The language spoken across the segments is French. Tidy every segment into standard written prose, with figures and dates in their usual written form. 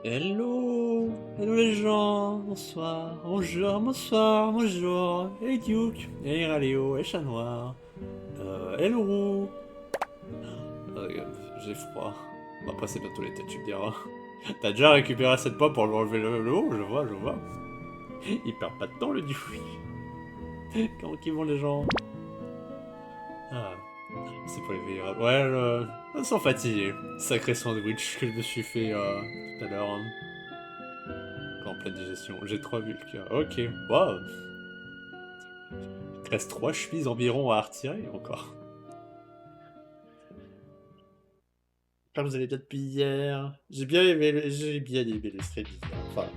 Hello, hello les gens, bonsoir, bonjour, bonsoir, bonjour, et Duke, et Raléo, et Chat Noir, et Lourou. J'ai froid. Bon, après c'est bientôt l'été, tu me diras. T'as déjà récupéré cette pomme pour lui enlever le haut, je vois, je vois. Il perd pas de temps le Duke. Comment qu'ils vont les gens? Ah, c'est pour les veilleurs. Ouais, ils sont fatigués. Sacré sandwich que je me suis fait tout à l'heure. Hein. En pleine digestion. J'ai 3 bulles. Ok, waouh. Il te reste 3 chemises environ à retirer encore. J'espère que vous allez bien depuis hier. J'ai bien aimé les streams d'hier. Enfin,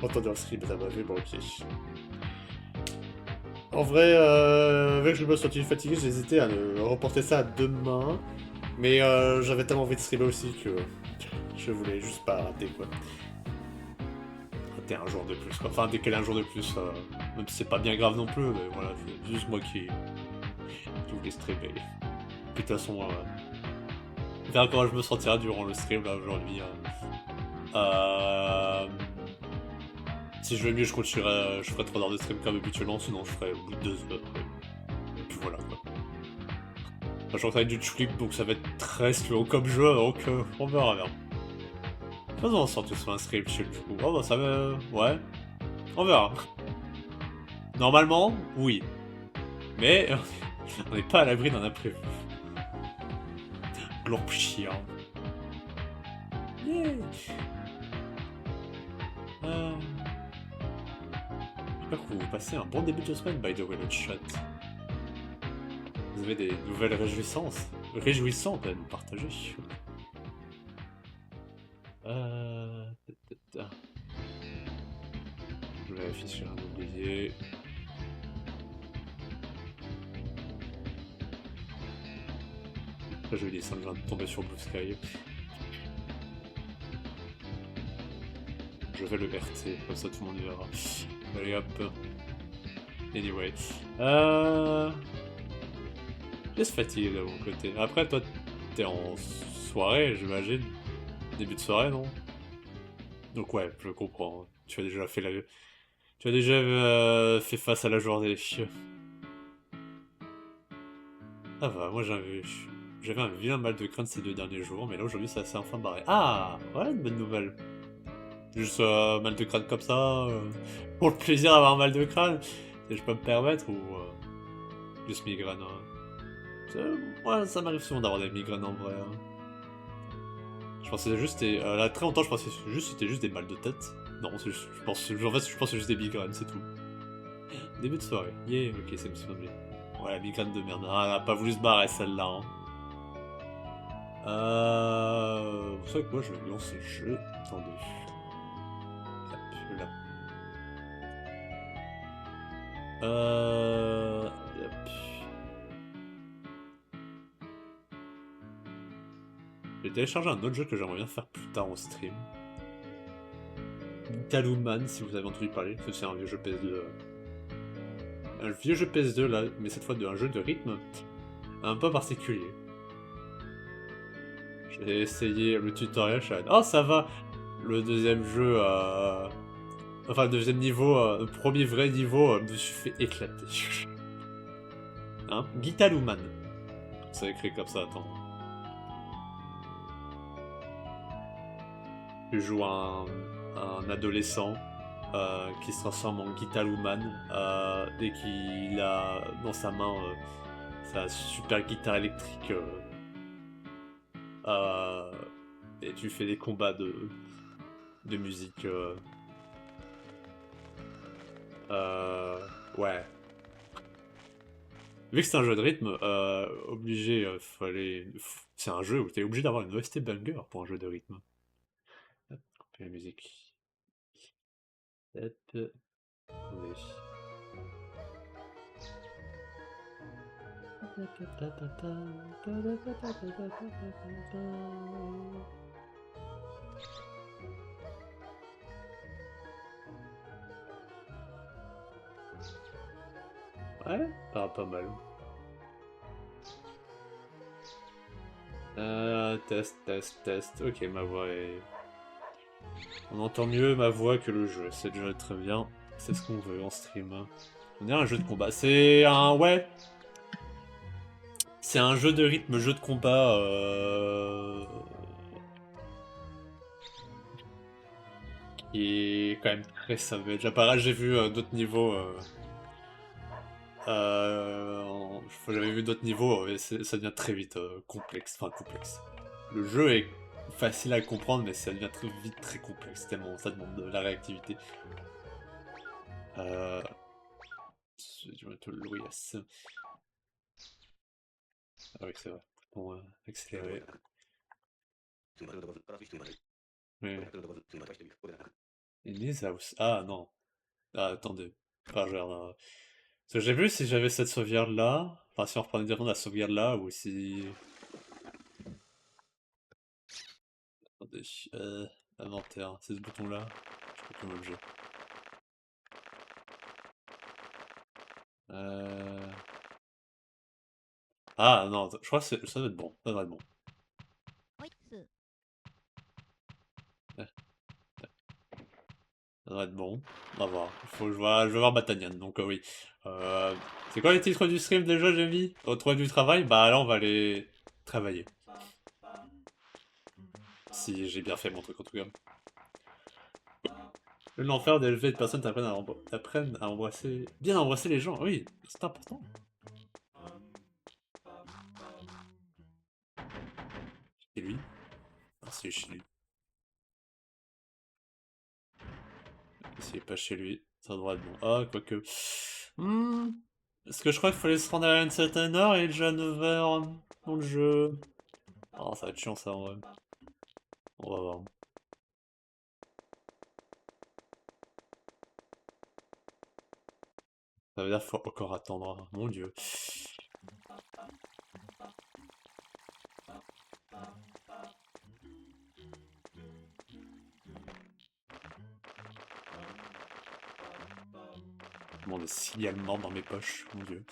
entendre le stream, ça m'a fait bon pied. En vrai, vu que je me sentais fatigué, j'ai hésité à reporter ça à demain. Mais j'avais tellement envie de streamer aussi que je voulais juste pas rater quoi. Rater un jour de plus quoi. Enfin, décaler un jour de plus. Même si c'est pas bien grave non plus, mais voilà, c'est juste moi qui voulais streamer. Puis de toute façon, on verra comment je me sentirai durant le stream là aujourd'hui. Si je vais mieux, je continuerai, je ferai 3 heures de stream comme habituellement, sinon je ferai au bout de 2 heures. Et puis voilà quoi. Enfin, je suis en train du flip donc ça va être très slow comme jeu, donc on verra bien. Faisons en sorte que ce soit un stream chill du coup. Oh bah ça va. Ouais. On verra. Normalement, oui. Mais on n'est pas à l'abri d'un imprévu. Glorpchir. Yeah. J'espère que vous passez un bon début de semaine, by the way, le chat. Vous avez des nouvelles réjouissantes à nous partager. Euh... Je vérifie si j'ai rien oublié. Là, je vais descendre, je viens de tomber sur Blue Sky. Je vais le RT, comme ça tout le monde verra. Allez hop. Anyway. Laisse fatigué de mon côté. Après, toi, t'es en soirée, j'imagine. Début de soirée, non? Donc ouais, je comprends. Tu as déjà fait Tu as déjà fait face à la journée. Ça va, moi j'avais un vilain mal de crâne ces 2 derniers jours, mais là aujourd'hui ça s'est enfin barré. Ah, voilà une bonne nouvelle. Juste mal de crâne comme ça, pour le plaisir d'avoir un mal de crâne, si je peux me permettre, ou juste migraine. Ouais, ça m'arrive souvent d'avoir des migraines en vrai. Hein. Je pensais juste, là très longtemps je pensais juste c'était juste des mal de tête. Non, en fait je pense que c'est juste des migraines, c'est tout. Début de soirée, yeah, ok, c'est me souvenir. Ouais, la migraine de merde. Ah, elle a pas voulu se barrer celle-là. Hein. Vous savez que moi je vais lancer le jeu. Attendez. Hop, là. Hop. J'ai téléchargé un autre jeu que j'aimerais bien faire plus tard en stream. Talouman, si vous avez entendu parler, que c'est un vieux jeu PS2. Un vieux jeu PS2 là, mais cette fois un jeu de rythme un peu particulier. J'ai essayé le tutoriel, je suis oh ça va. Le deuxième jeu, enfin le deuxième niveau, le premier vrai niveau, me suis fait éclater. Hein, Gitaluman. C'est écrit comme ça, attends. Tu joues un adolescent qui se transforme en Gitaluman dès qu'il a dans sa main sa super guitare électrique. Euh, et tu fais des combats de musique. Ouais. Vu que c'est un jeu de rythme, obligé, c'est un jeu où t'es obligé d'avoir une OST banger pour un jeu de rythme. Hop, couper la musique. Hop, attendez. Ouais, pas mal. Test, test, test. Ok, ma voix est... On entend mieux ma voix que le jeu, c'est déjà très bien. C'est ce qu'on veut en stream. On est un jeu de combat. C'est un... ouais. C'est un jeu de rythme, jeu de combat. Qui est quand même très savage. Apparemment, j'ai vu d'autres niveaux. J'avais vu d'autres niveaux et ça devient très vite complexe. Enfin, complexe. Le jeu est facile à comprendre, mais ça devient très vite très complexe. Tellement ça demande de la réactivité. Je vais mettre le Louis. Ah oui, c'est vrai. Bon, accélérer. Mais... Enemies House. Ah non. Ah, attendez. Enfin, genre, parce que j'ai vu si j'avais cette sauvegarde là. Enfin, si on reprenait directement la sauvegarde là, ou si. Attendez. Inventaire. C'est ce bouton là. Je crois comme objet. Ah non, je crois que ça doit être bon. Ça devrait être bon. Ça devrait être bon. On va voir. Je vais voir Batanian, donc oui. C'est quoi les titres du stream déjà, j'ai mis? Retrouver du travail? Bah là, on va aller travailler. Si j'ai bien fait mon truc en tout cas. L'enfer d'élever de personnes t'apprennent à embrasser... Bien embrasser les gens, oui, c'est important. Et lui? Ah, c'est chez lui. S'il est pas chez lui, ça devrait être bon. Ah, quoique... Parce que je crois qu'il fallait se rendre à une certaine heure et il est déjà 9h dans le jeu. Oh, ça va être chiant ça en vrai. On va voir. Ça veut dire qu'il faut encore attendre, mon dieu. Bon, des signalements dans mes poches, mon dieu.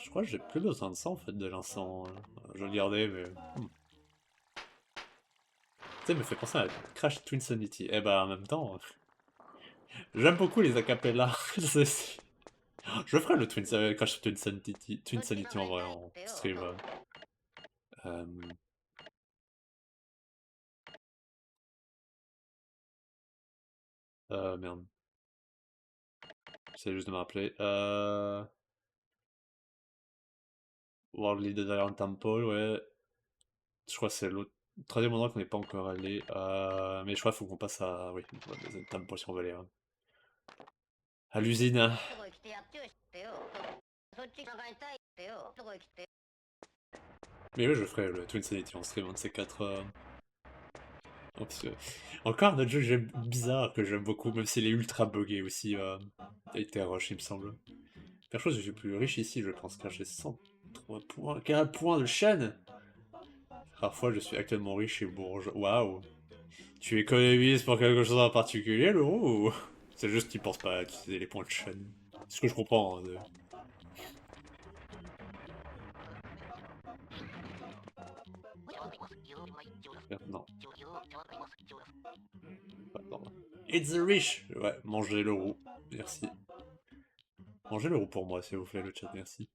Je crois que j'ai plus besoin de ça en fait de l'instant. Je vais le garder, mais. Tu sais, me fait penser à Crash Twinsanity. Eh ben en même temps, j'aime beaucoup les acapellas. Je ferai le Crash Twinsanity en vrai en stream. Merde. J'essaie juste de me rappeler. World Leader Iron Temple, ouais. Je crois que c'est l'autre. Troisième endroit qu'on n'est pas encore allé. Mais je crois qu'il faut qu'on passe à. Oui, Iron Temple si on veut aller. À l'usine. Mais oui, je ferai le Twinsanity en stream, un de ces quatre. Encore un autre jeu que j'aime bizarre, que j'aime beaucoup, même s'il est ultra buggé aussi. Été Rush, il me semble. Perso, je suis plus riche ici, je pense, car j'ai 103 points. 4 points de chaîne! Parfois, je suis actuellement riche et bourgeois. Waouh! Tu économises pour quelque chose en particulier, Laurent, ou... C'est juste qu'il pense pas à utiliser les points de chaîne. C'est ce que je comprends. Non. It's the rich! Ouais, mangez le roux. Merci. Mangez le roux pour moi, s'il vous plaît, le chat, merci.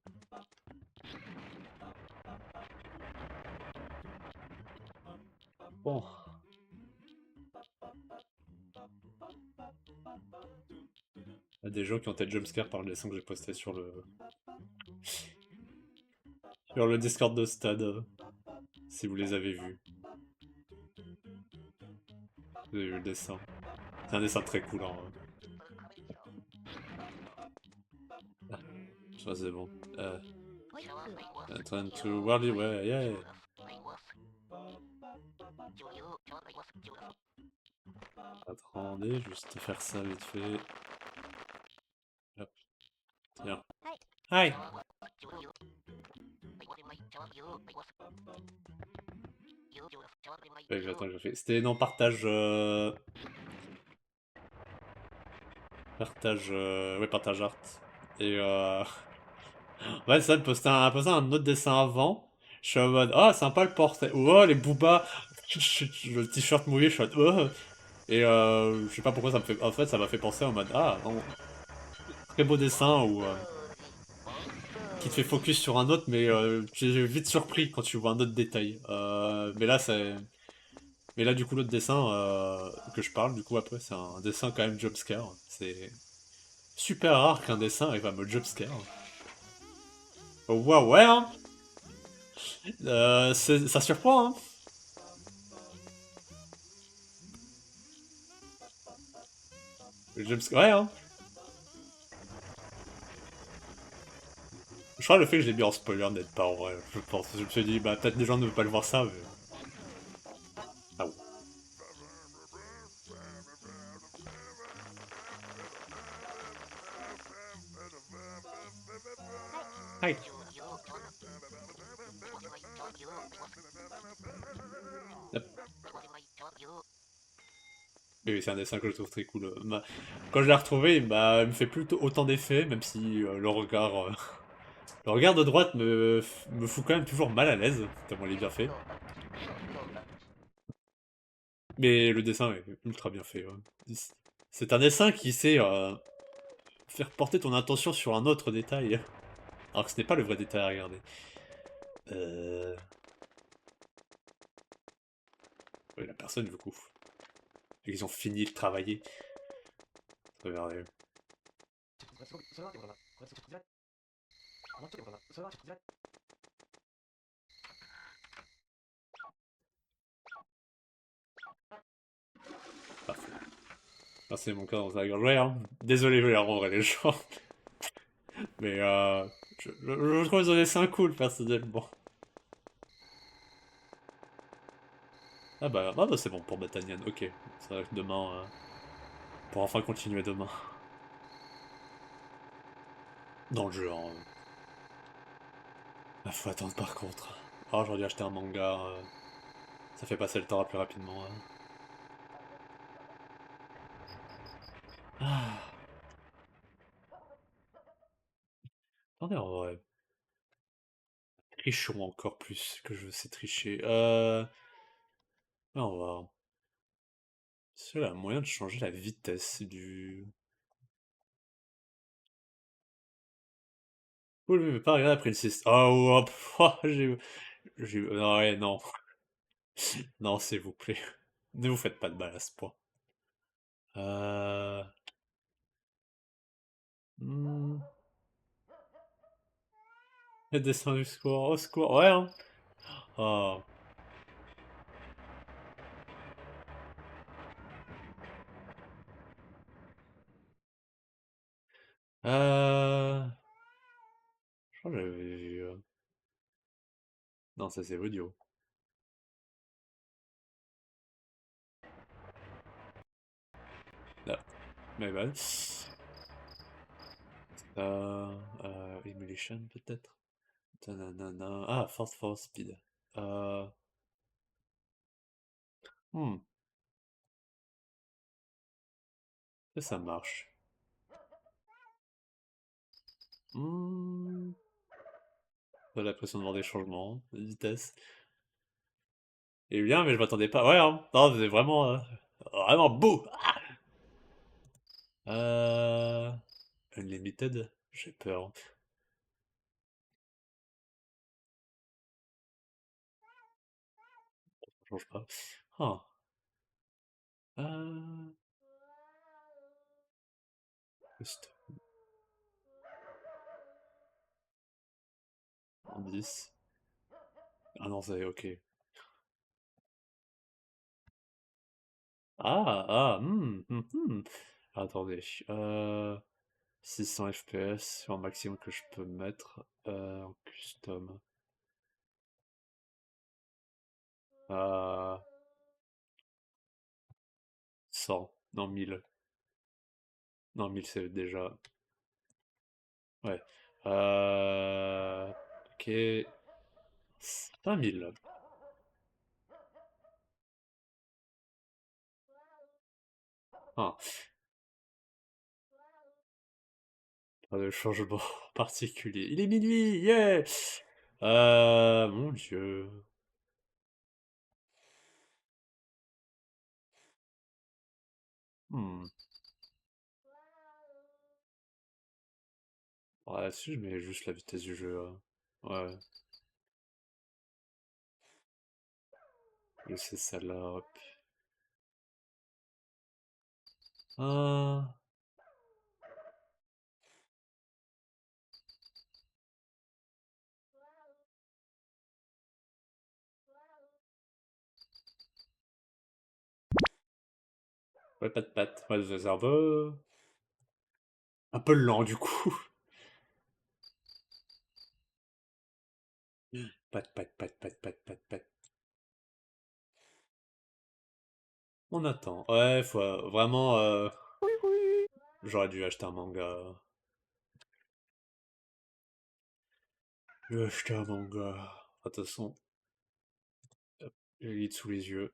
Bon. Il y a des gens qui ont été jumpscare par le dessin que j'ai posté sur le... sur le Discord de Stade. Si vous les avez vus. Vous avez vu le dessin. C'est un dessin très cool, en vrai. Ça, c'est bon. Turn to Worldly, ouais, yeah. Attendez, juste faire ça vite fait. Hop. Tiens. Hi! Ouais, attends, je fais. C'était non partage. Partage. Ouais, partage art. Et ouais, ça me postait un autre dessin avant. Je suis en mode, oh, sympa le portrait. Oh, les boobas. Le t-shirt mouillé, je suis en mode, oh. Et je sais pas pourquoi ça me fait... En fait, ça m'a fait penser en mode, ah, non, très beau dessin, ou qui te fait focus sur un autre, mais tu es vite surpris quand tu vois un autre détail. Mais là, c'est... Mais là, du coup, l'autre dessin que je parle, du coup, après, c'est un dessin quand même jumpscare. C'est super rare qu'un dessin arrive à me jumpscare. Oh, waouh, ouais, hein. Ça surprend, hein. Le jumpscare, ouais, hein. Je crois que le fait que je l'ai mis en spoiler n'aide pas, en vrai, je pense. Je me suis dit, bah, peut-être les gens ne veulent pas le voir ça, mais... Ah, ouais. Aïe. Hop. Oui, c'est un dessin que je trouve très cool. Quand je l'ai retrouvé, il me fait plutôt autant d'effets, même si le regard de droite me fout quand même toujours mal à l'aise, tellement il est bien fait. Mais le dessin est ultra bien fait. Ouais. C'est un dessin qui sait faire porter ton attention sur un autre détail, alors que ce n'est pas le vrai détail à regarder. Euh... Ouais, la personne, du coup. Ils ont fini de travailler. Regardez. Parfait. Ah, c'est mon cas dans un ouais, hein. Désolé, je vais les rendre les gens. Mais je trouve les dessins cool, personnellement. Ah bah c'est bon pour Batanian, ok. C'est vrai que demain, pour enfin continuer demain. Dans le jeu, hein. Ah, faut attendre par contre. Ah, j'aurais dû acheter un manga, ça fait passer le temps plus rapidement. Ah, attendez, en vrai. Trichons encore plus que je sais tricher. On va voir. Est-ce qu'il y a moyen de changer la vitesse du... Vous ne pouvez pas regarder après le système. Oh, hop, ouais, non. Non, s'il vous plaît. Ne vous faites pas de mal à ce point. Euh... hmm, Le dessin du secours. Au secours. Ouais, hein. Oh. Je crois que j'avais vu... Non, ça c'est audio. Là. Mais bah. Emulation peut-être? Tananana. Ah, Force for Speed. Euh... Hmm. Ça marche. Hmm. J'ai l'impression de voir des changements de vitesse. Et bien, mais je m'attendais pas. Ouais, hein. Non, c'est vraiment... Vraiment beau! Euh... Unlimited? J'ai peur. Ça change pas. Ah. Euh... Juste en 10. Ah non, c'est ok. Attendez. 600 FPS sur un maximum que je peux mettre en custom. Euh, 100. Non, 1000. Non, 1000 c'est déjà... Ouais. Ok. 5000. Ah, pas de changement particulier. Il est minuit, yeah! Mon Dieu. Hmm. Ouais, si je mets juste la vitesse du jeu. Ouais, je sais celle-là. Hop. Ah. Ouais, pas de patte. Ouais, c'est un peu lent du coup. Patte, patte, patte, patte, patte, patte, patte. On attend. Ouais, faut vraiment. J'aurais dû acheter un manga. J'ai acheté un manga. De toute façon, hop, j'ai le guide sous les yeux.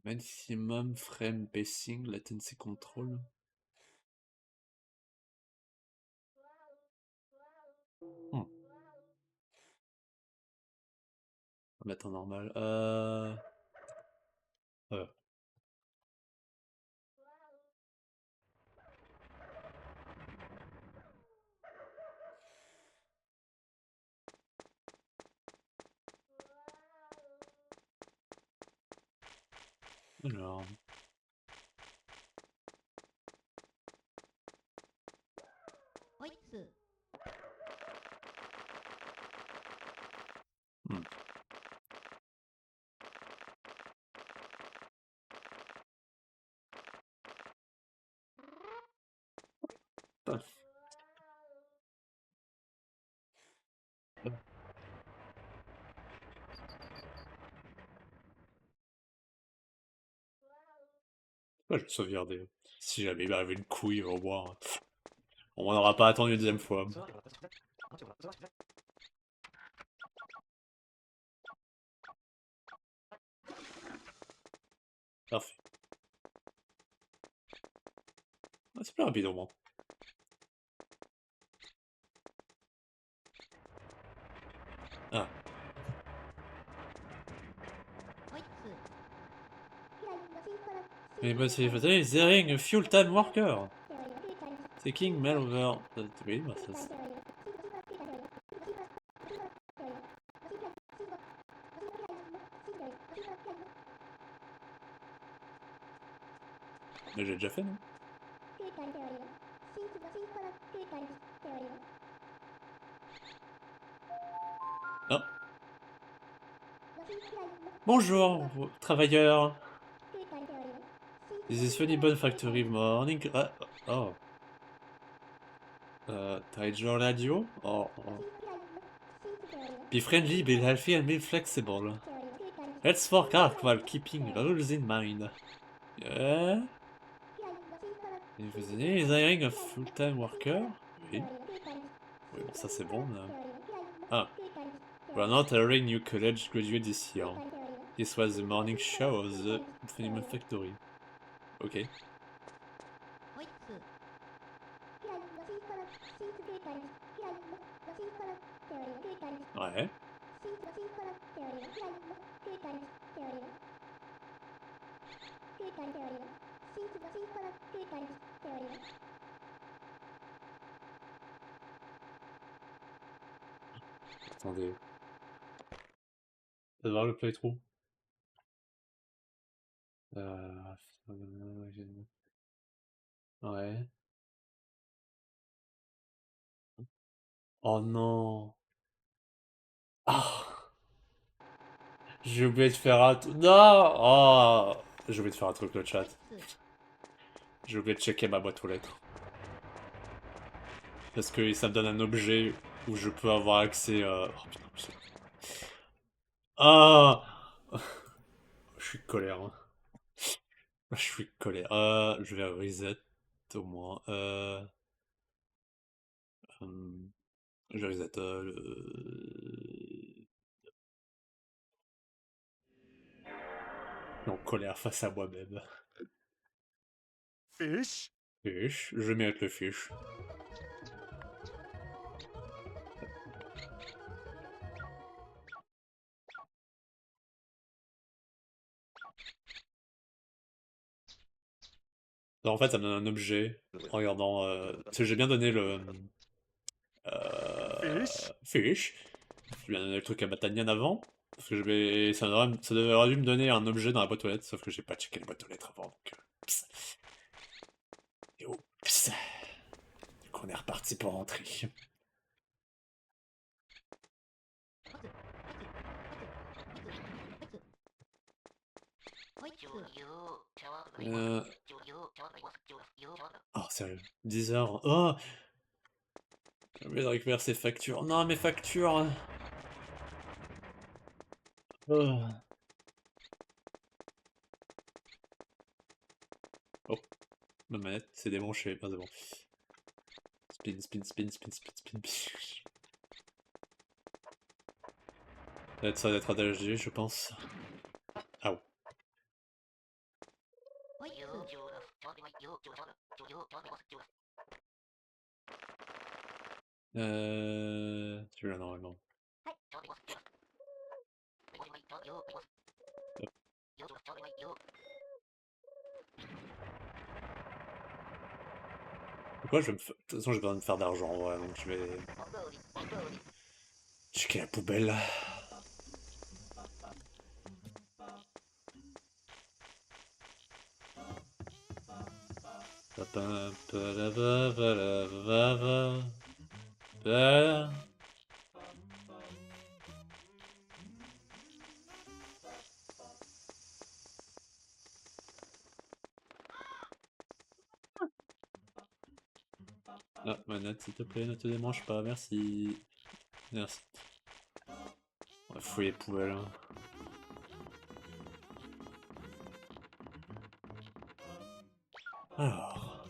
Maximum frame pacing, latency control. Hmm. On va mettre en normal. Euh. Alors. Hmm. Putain. Ouais, je vais sauvegarder. Si jamais il m'arrive une couille, au moins. On n'aura pas attendu une deuxième fois. Parfait. Ah, c'est plus rapide au moins. Ah. Mais bah, c'est Zering, a full-time worker. Taking mail over. Oui, bah ça c'est. Mais j'ai déjà fait, non? Ah. Bonjour, travailleurs. This is Funny Bone Factory morning. Ah, oh. Taijo Radio? Oh, oh. Be friendly, be healthy, and be flexible. Let's work hard while keeping rules in mind. Yeah? Vous is hiring a full-time worker? Oui. Oui, bon, ça c'est bon. Là. Ah. We're not hiring new college graduate this year. This was the morning show of the Funny Factory. Ok. Ouais. Attendez. Ça va voir le playthrough. Euh... Ouais. Oh non. Ah. J'ai oublié de faire un truc. Non. Oh. J'ai oublié de faire un truc le chat. J'ai oublié de checker ma boîte aux lettres. Parce que ça me donne un objet où je peux avoir accès. Oh putain. Ah. Je suis colère. Hein. Je suis colère. Je vais reset au moins. Je vais reset. En colère face à moi-même. Fish. Fiche. Je vais mettre le fiche. Alors, en fait, ça me donne un objet en regardant. Parce que j'ai bien donné le. Fish. J'ai bien donné le truc à Batanian avant. Parce que je vais. Ça devrait dû me donner un objet dans la boîte aux lettres, sauf que j'ai pas checké la boîte aux lettres avant. Donc. Pss. Et oups. Du coup, on est reparti pour rentrer. Oh, sérieux. 10 heures. Oh! J'ai oublié de récupérer ses factures. Non, mes factures! Oh. Oh. Ma manette s'est débranchée. Ah, c'est bon. Spin, spin, spin, spin, spin, spin, spin. Ça va être ça d'être adagé, je pense. Ah ouais. Celui-là, normalement. Pourquoi je vais me faire... De toute façon, j'ai besoin de faire d'argent, ouais, donc je vais... checker la poubelle. Ah, manette, s'il te plaît, ne te débranche pas, merci. Merci. On va fouiller les poubelles. Hein. Alors.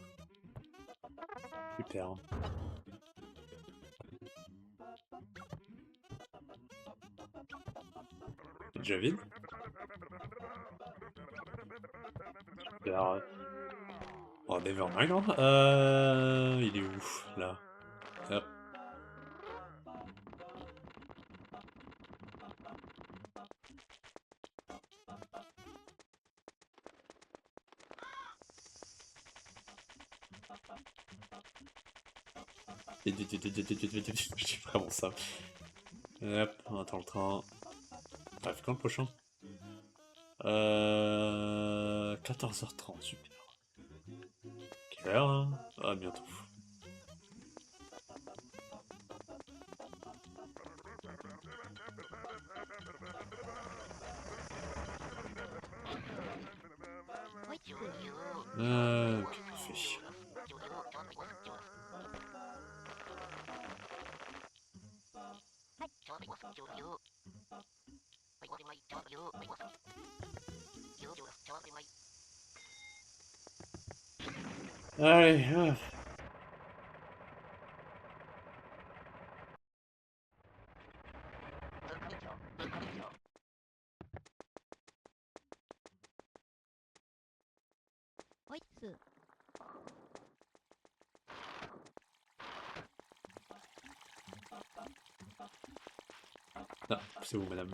Super. C'est déjà vide. Super. Oh, Nevermind, hein. Il est où, là? Hop. C'est vraiment ça. Hop, on attend le train. Bref, quand le prochain? 14h30, super. Quelle heure, hein? Ah, bientôt. Ok, parfait. Allez, hop. Ah, c'est vous, madame.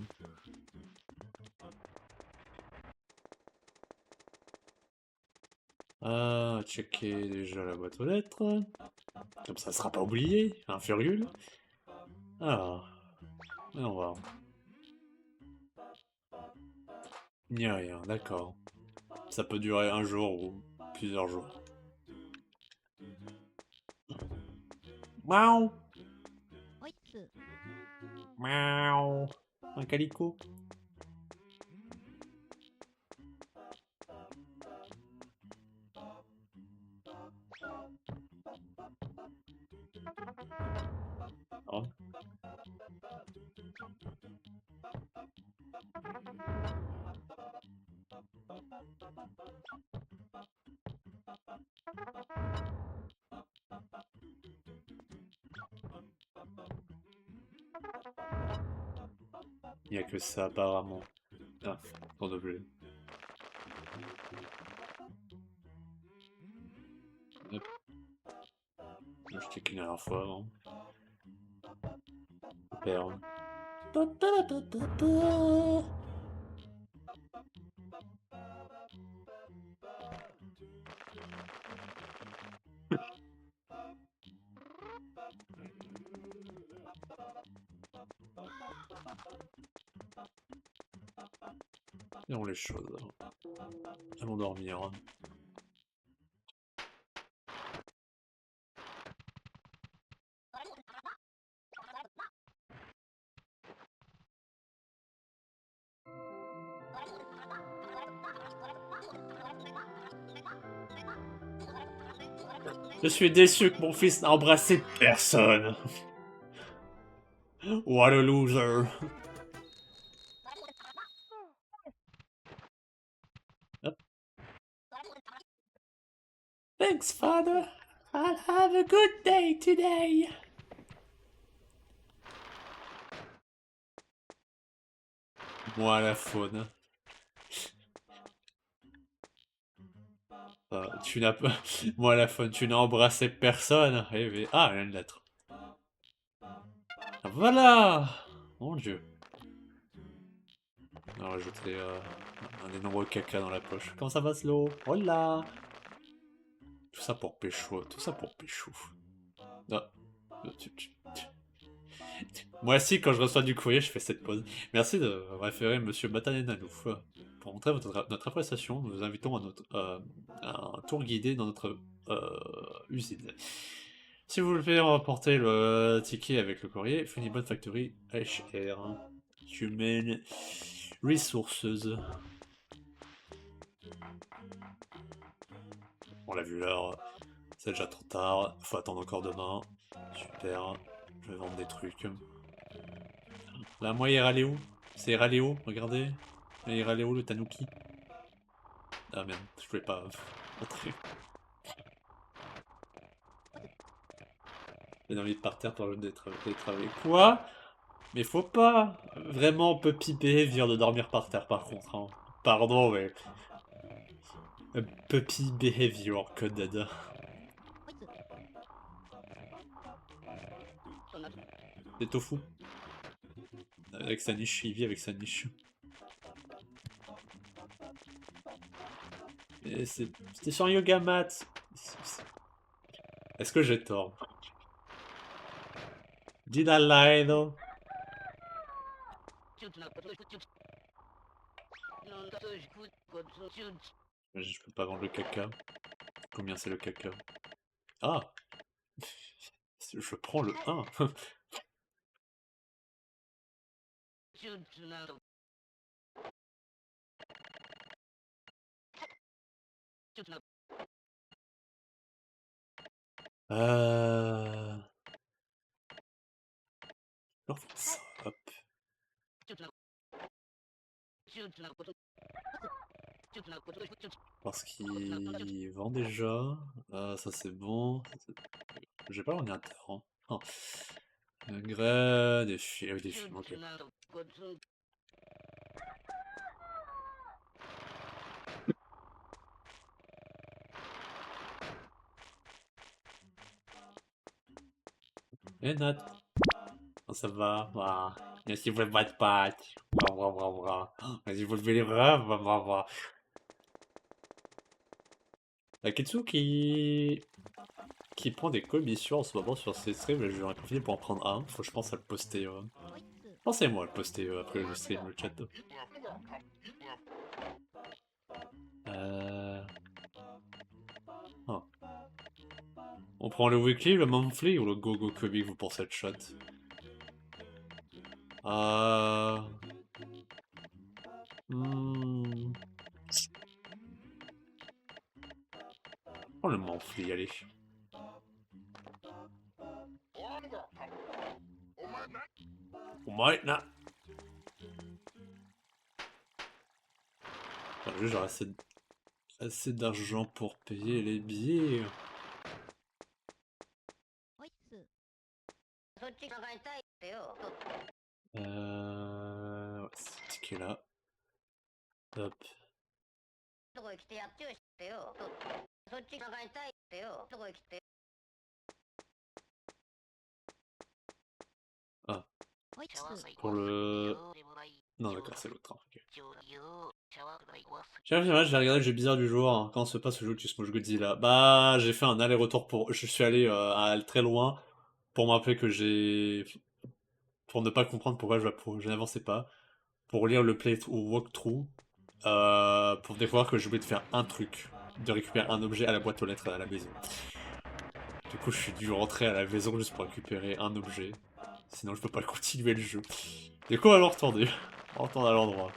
Ah, checker déjà la boîte aux lettres. Comme ça sera pas oublié, un virgule. Alors, on va. Il n'y a rien, d'accord. Ça peut durer un jour ou plusieurs jours. Miaou. Miaou. Un calico. Oh. Il n'y a que ça apparemment. Ah, pour de blé. Hop. Je check une dernière fois avant. Super. Faisons les choses. Allons dormir. Je suis déçu que mon fils n'a embrassé personne. What a loser. Hop. Thanks, father. I'll have a good day today. Moi la faune. Tu n'as pas... Moi la faune, tu n'as embrassé personne. Ah, il y a une lettre. Voilà. Mon dieu. On va rajouter un énorme caca dans la poche. Comment ça va, Slow? Hola. Tout ça pour pécho, tout ça pour pécho. Ah. Moi aussi, quand je reçois du courrier, je fais cette pause. Merci de référer Monsieur Batanenanouf. Pour montrer notre appréciation, nous vous invitons à un tour guidé dans notre usine. Si vous voulez remporter le ticket avec le courrier, Funny Factory HR Human Resources. On l'a vu l'heure, c'est déjà trop tard, faut attendre encore demain. Super, je vais vendre des trucs. Là, moi, Iraléo, c'est Iraléo, regardez. Iraléo, le Tanuki. Ah merde, je voulais pas montrer. J'ai envie de partir pour le travailler. Quoi? Mais faut pas. Vraiment, Puppy Behavior de dormir par terre, par contre. Hein. Pardon, mais... Puppy Behavior, coded. C'est Tofu. Avec sa niche, il vit avec sa niche. C'était sur un yoga mat. Est-ce que j'ai tort? Did I lie though? Je peux pas vendre le caca. Combien c'est le caca? Ah! Je prends le 1. Alors, ça, hop. Parce qu'il vend déjà. Ça c'est bon. J'ai pas l'ordinateur. Hein. Oh. Grès, des films, ok. Et Nat, ça va? Ah. Merci pour le backpack. Vas-y, vous levez les bras. La Ketsu qui prend des commissions en ce moment sur ses streams, je vais en profiter pour en prendre un. Faut que je pense à le poster. Pensez-moi à le poster après le stream, le chat. Ah. On prend le weekly, le monthly ou le go-go comic vous pour cette shot? Oh le monthly, allez. Maintenant. Juste j'aurai assez d'argent pour payer les billets. Ouais, ce ticket là. Hop. Ah. Pour le... Non d'accord, c'est l'autre. Okay. J'ai regardé le jeu bizarre du jour. Hein. Quand se passe le jeu, tu smoke Godzilla. Bah, j'ai fait un aller-retour pour... Je suis allé très loin pour me rappeler que j'ai... Pour ne pas comprendre pourquoi je n'avançais pas. Pour lire le playthrough ou walkthrough. pour découvrir que j'ai oublié de faire un truc, de récupérer un objet à la boîte aux lettres à la maison. Du coup, je suis dû rentrer à la maison juste pour récupérer un objet. Sinon, je peux pas continuer le jeu. Du coup, on va le retourner. On retourne à l'endroit.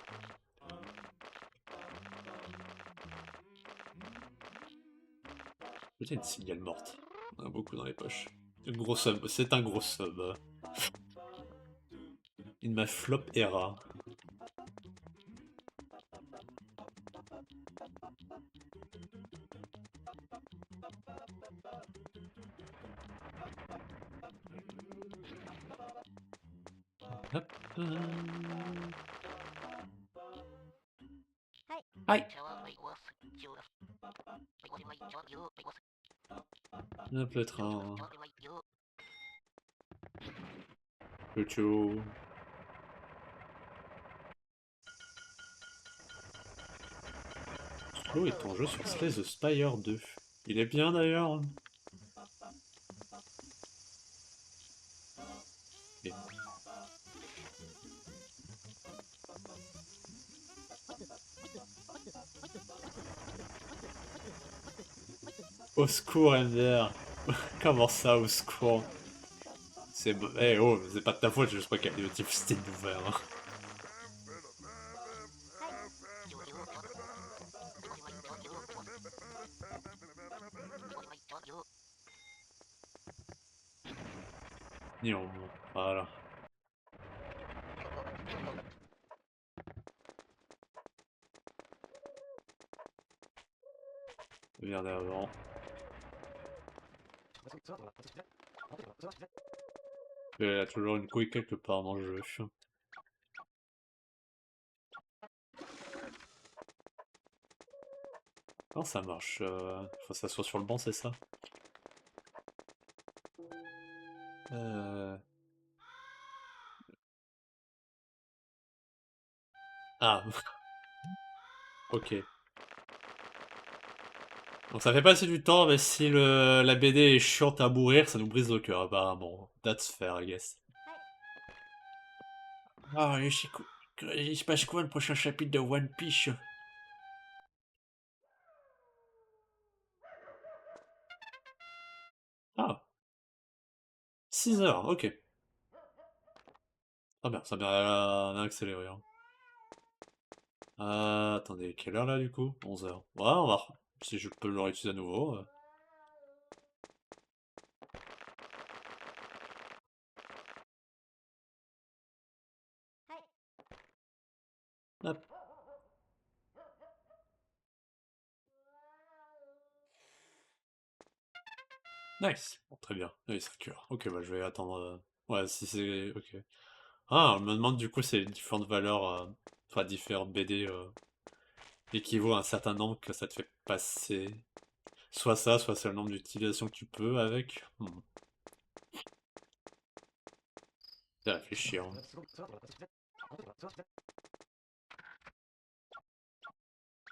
Peut-être une cigale morte. On en a beaucoup dans les poches. Un gros sub. C'est un gros sub. In ma flop era. Hop. Aïe. Hop le train. Chouchou. Slow est ton jeu sur Slay the Spire 2. Il est bien d'ailleurs. Et... Au secours, MDR. Comment ça, au secours? C'est... Eh oh, c'est pas de ta faute, je crois qu'il y a le type c'était ouvert. Hein. Néanmoins, voilà. Regardez avant. Il y a toujours une couille quelque part dans le jeu. Comment ça marche? Faut s'asseoir sur le banc, c'est ça? Ah, ok. Donc ça fait passer du temps, mais si la BD est chiante à mourir, ça nous brise le cœur, apparemment. That's fair, I guess. Ah, il se passe quoi le prochain chapitre de One Piece? Ah, 6 heures, ok. Ah bien, ça a bien accéléré. Hein. Attendez, quelle heure là du coup? 11 heures. Ouais, on va... Si je peux le réutiliser à nouveau. Hop. Nice. Bon, très bien. Oui, ça cure. Ok, bah je vais attendre. Ouais, si c'est... Ok. Ah, on me demande du coup c'est différentes valeurs, enfin différentes BD équivaut à un certain nombre que ça te fait passer. Soit ça, soit c'est le nombre d'utilisations que tu peux avec. Ça réfléchir. Hein.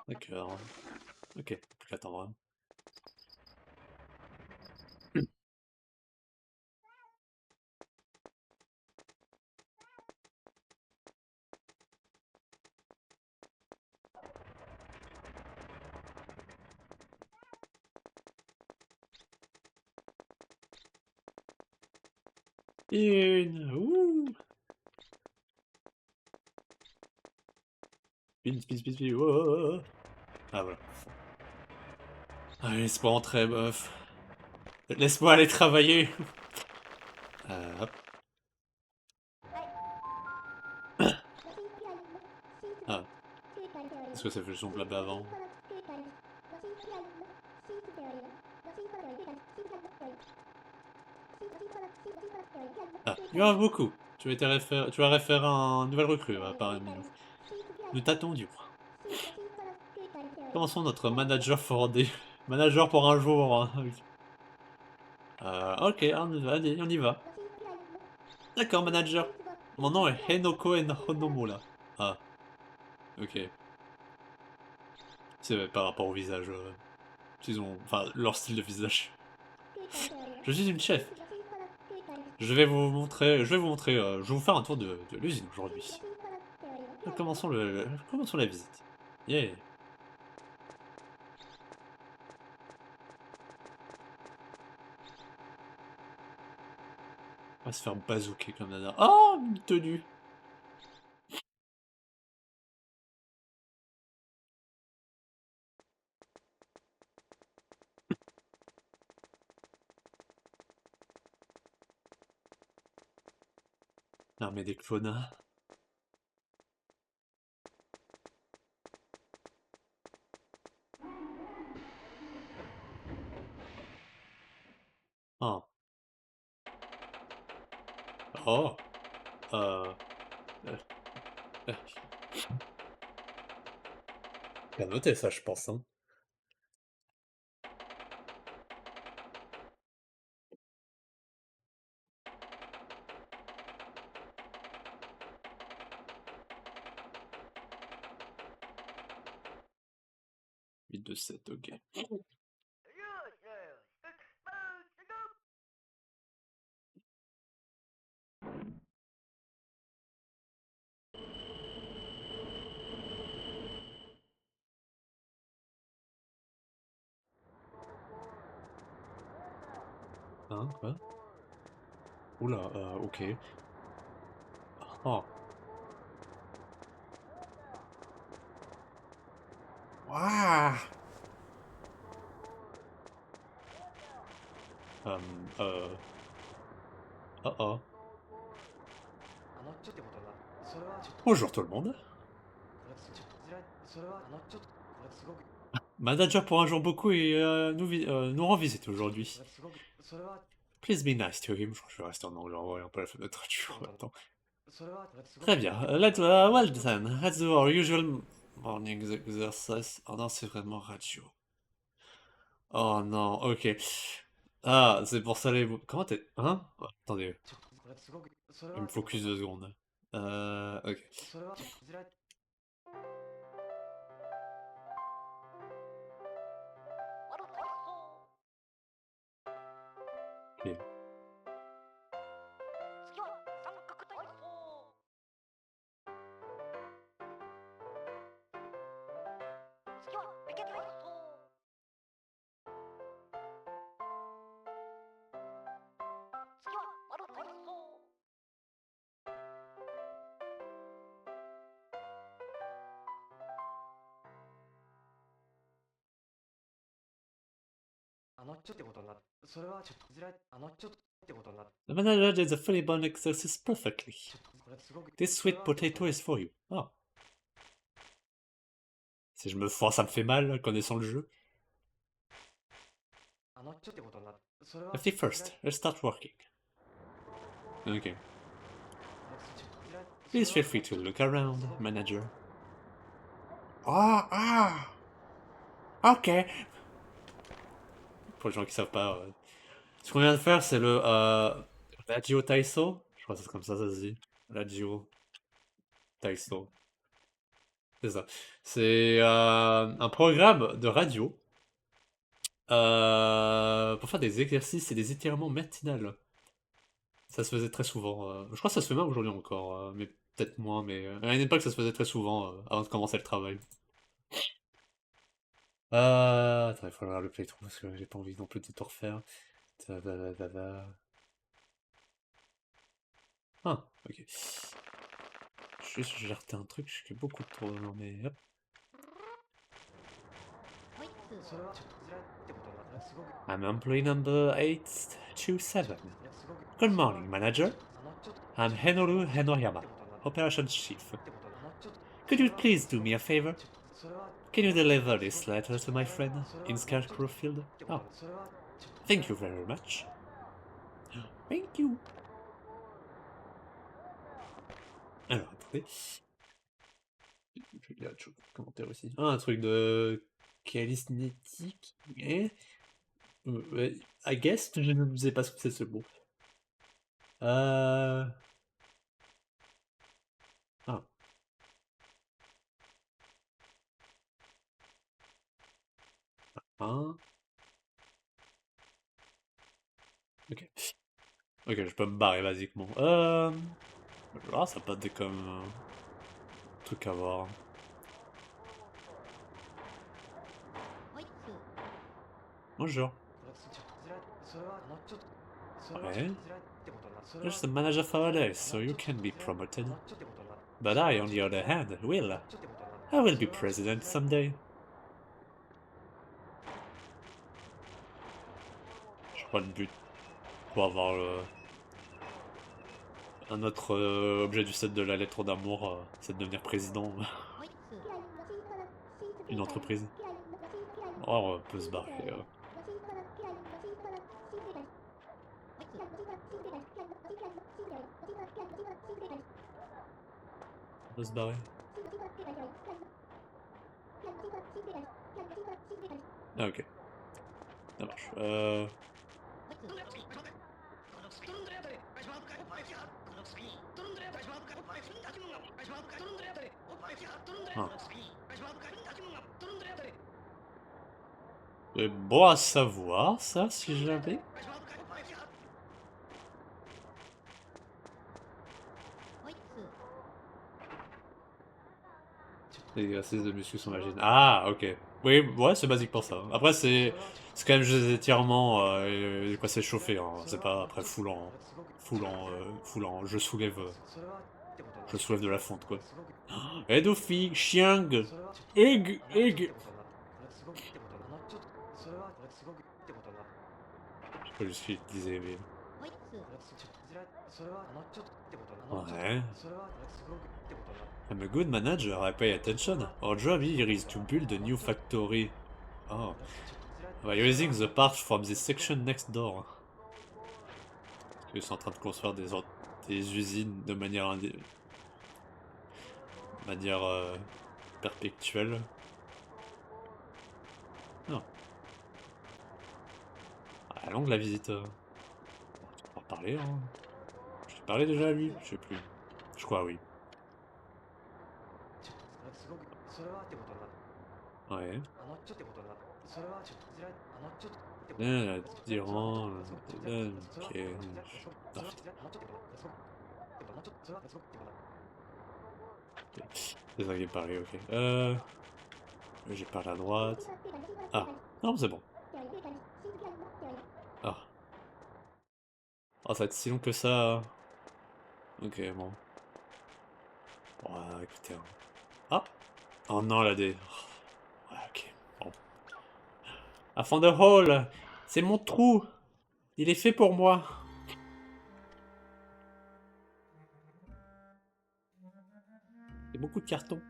D'accord. Ok, plus qu'à attendre. Hein. Une. Ouh. Spin. Oh, oh, oh. Ah voilà. Allez, laisse-moi rentrer, meuf. Laisse-moi aller travailler. Hop. Ah. Est-ce que ça fait son blabla avant? Ah, il y en a beaucoup. Tu vas référer un nouvel recrue, apparemment. Nous t'attendions. Commençons notre manager for day. Manager pour un jour. Hein. Ok, allez, on y va. D'accord, manager. Mon nom est Henoko Honomura. Ah, ok. C'est par rapport au visage. Ils ont... Enfin, leur style de visage. Je suis une chef. Je vais vous montrer... Je vais vous faire un tour de l'usine aujourd'hui. Commençons la visite. Yeah. On va se faire bazooker comme nana. Oh, une tenue. L'armée des clones. Oh. Oh. Euh. euh, euh. Bien noté ça, je pense. Hein. Huit de 7, ok. Hein, quoi? Oula, ok. Oh. Ouah. Euh, euh... Oh oh. Bonjour tout le monde. Manager pour un jour beaucoup et nous rend visite aujourd'hui. Please be nice to him. Je vais rester en anglais, on un peu la fenêtre en même temps. Très bien. Well then, let's do our usual morning exercise. Oh non, c'est vraiment radio. Oh non, ok. Ah, c'est pour ça les... Comment t'es... Hein? Oh, attendez, je me focus 2 secondes. Ok. Ok. The manager did the funny bone exercise perfectly. This sweet potato is for you. Oh. Si je me force, ça me fait mal, connaissant le jeu. Lefty first, let's start working. Ok. Please feel free to look around, manager. Ah, ok. Pour les gens qui savent pas, ce qu'on vient de faire, c'est le Radio Taiso. Je crois que c'est comme ça se dit. Radio Taiso. C'est ça. C'est un programme de radio pour faire des exercices et des étirements matinales. Ça se faisait très souvent. Je crois que ça se fait même aujourd'hui encore, mais peut-être moins. Mais à une époque, ça se faisait très souvent avant de commencer le travail. Attends, il faut regarder le playthrough parce que j'ai pas envie non plus de tout refaire. Ta da da da da. Ah, ok. Juste, j'ai raté un truc, je fais beaucoup trop. Non, mais hop. I'm employee number 827. Good morning, manager. I'm Henoru Henoyama, operations chief. Could you please do me a favor? Can you deliver this letter to my friend in Scarecrow Field? Oh, thank you very much. Thank you. Alors, attendez. Je vais lire autre chose, commentaire aussi. Ah, un truc de calisthenics. I guess, je ne sais pas ce que c'est ce mot. Ah. Hein. Ok. Ok, je peux me barrer basiquement. Ah, ça peut être comme truc à voir. Bonjour. Ouais. You're just the manager for a day, so you can be promoted. But I, on the other hand, will. I will be president someday. Je crois le but pour avoir un autre objet du set de la lettre d'amour, c'est de devenir président d'une entreprise. Oh, on peut se barrer. On peut se barrer. Ah, ok. Ça marche. Ah. C'est bon à savoir, ça, si jamais. Les exercices de muscu sont magiques. Ah, ok. Oui, ouais, c'est basique pour ça. Après, c'est quand même juste des étirements, quoi, c'est chauffé, hein. C'est pas après je soulève de la fonte, quoi. Edofi, Chiang, Egg. Je sais pas juste ce qu'il disait, mais... Ouais. I'm a good manager, I pay attention. Our job here is to build a new factory. Oh. By using the parts from this section next door. Ils sont en train de construire des usines de manière, perpétuelle. Non. Ah, longue la visite. On va en parler, hein. Je t'ai parlé déjà à lui? Je sais plus. Je crois, oui. Ouais. Diront... Ok. Ah, c'est ça qui est parlé, ok. J'ai parlé à droite. Ah, non, c'est bon. Ah. Oh, ça va être si long que ça. Ok, bon. Ouais, écoutez. Hein. Ah! Oh non, la D. Ouais, ok. Bon. I found a hole! C'est mon trou! Il est fait pour moi! C'est beaucoup de cartons.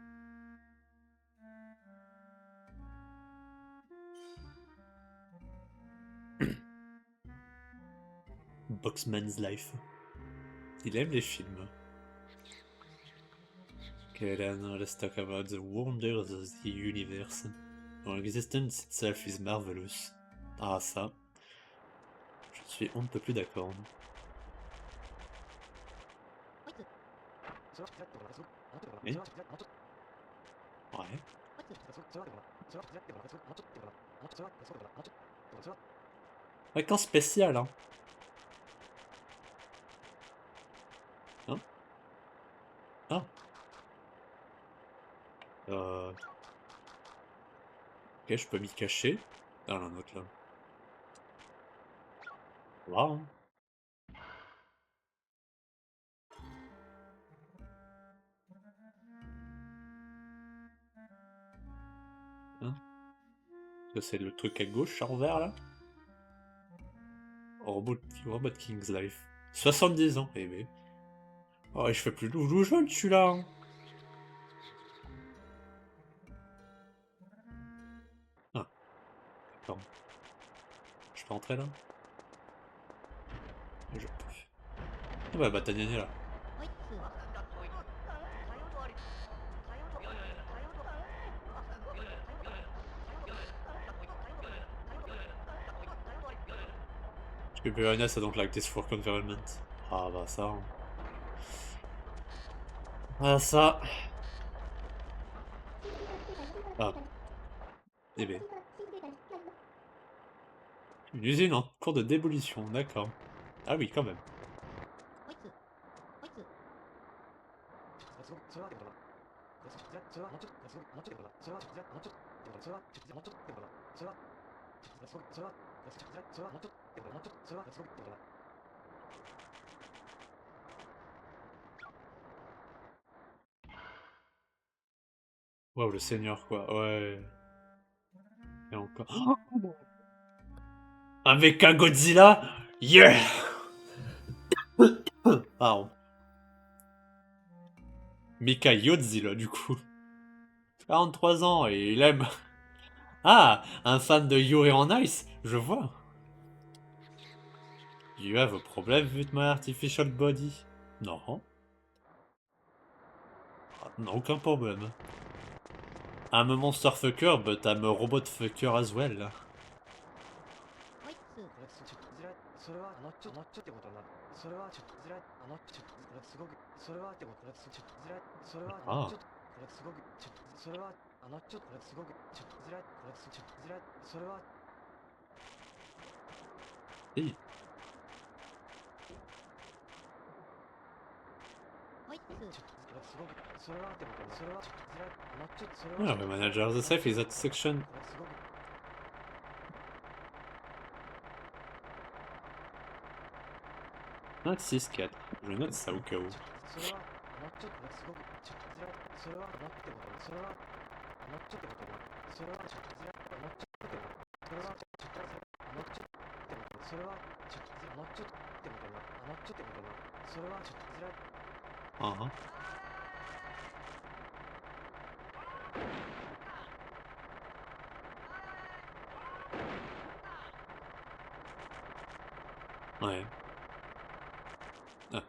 Boxman's Life. Il aime les films. Okay, then let's talk about the wonders of the universe. Our existence itself is marvelous. Ah, ça. Je suis on ne peut plus d'accord. Mais... Ouais. Vacances spéciales, hein. Hein? Ah. Ok, je peux m'y cacher. Ah, un autre là. Voir, hein. Hein? Ça, c'est le truc à gauche, en vert là. Robot King's Life. 70 ans, eh ben. Oh, je fais plus loulou jaune celui-là. Hein. Ah, d'accord. Je peux entrer là? Je peux. Ah bah, Bataniani là. Piranhas, I don't like this work environment. Ah bah ça. Hein. Ah ça. Ah. Eh ben. Une usine en cours de démolition, d'accord. Ah oui, quand même. Waouh, le seigneur, quoi. Ouais. Et encore. Oh, un mecha Godzilla? Yeah! Pardon. Mecha Godzilla, du coup. 43 ans et il aime. Ah! Un fan de Yuri on Ice? Je vois. You have a problem with my artificial body? Non. Non, aucun problème. I'm a monster fucker, but I'm a robot fucker as well. Ah. Hey. Ah, le manager of the safe is at section. Note 6-4. Je note ça au cas où. Uh-huh. Ouais. Ah.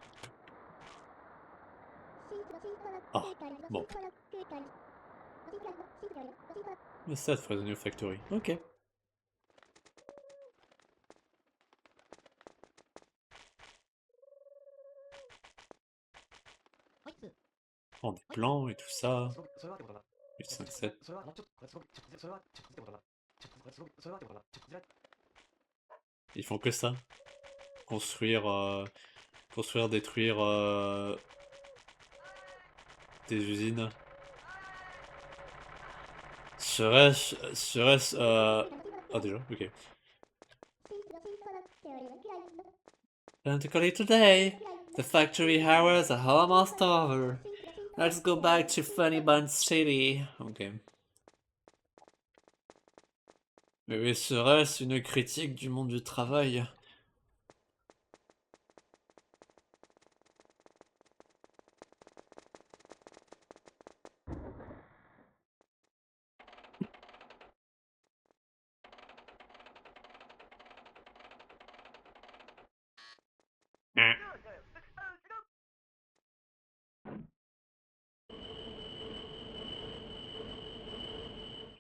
Ah, bon. Mais ça, for the new factory. Ok. Oh, des plans et tout ça. 857. Ils font que ça. Construire, construire, détruire des usines. Serait-ce, ah déjà, ok. Identically today, the factory hours are almost over. Let's go back to Funny Bun City. Ok. Mais serait-ce une critique du monde du travail?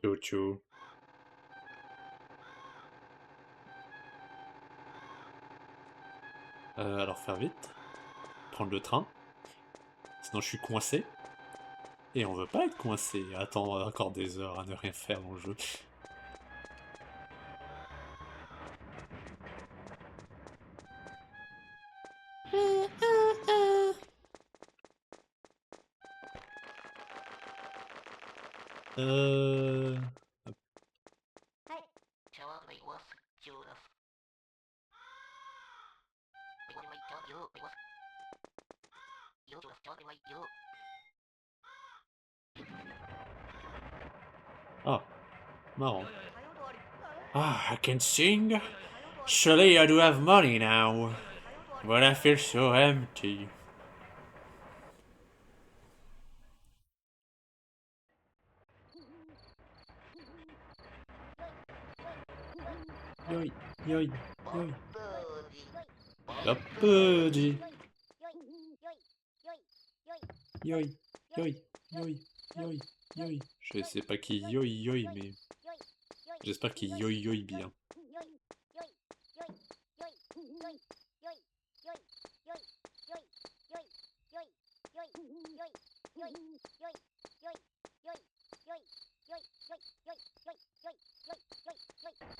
Chou chou. Alors faire vite. Prendre le train. Sinon je suis coincé. Et on veut pas être coincé. Attendre encore des heures à ne rien faire dans le jeu. Euh... Ah, marrant. Ah, I can sing. Surely I do have money now. But I feel so empty. Yoi, yoi, yoi. La pudgy. Yoi, yoi, yoi, yoi, yoi. Je sais pas qui yoi yoi, mais j'espère qu'il yoi yoi bien.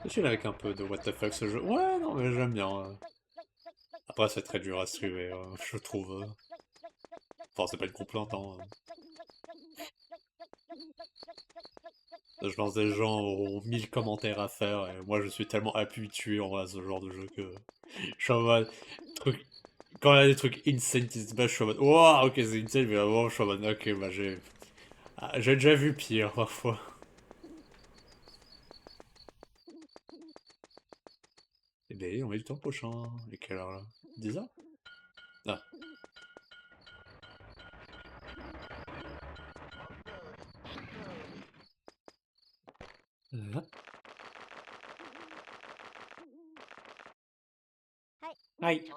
Je suis là avec un peu de what the fuck ce jeu. Ouais, non, mais j'aime bien. Après, c'est très dur à suivre, je trouve. Enfin, c'est pas une complainte, hein. Je pense que des gens auront 1000 commentaires à faire, et moi je suis tellement habitué à ce genre de jeu que je suis en mode, truc, quand il y a des trucs insane qui se passent, je suis en mode, wow, ok c'est insane, mais vraiment je suis en mode, ok, bah j'ai déjà vu pire parfois. Eh ben, on met du temps prochain. Et quelle heure là? 10h? Ah. Hop. Aïe.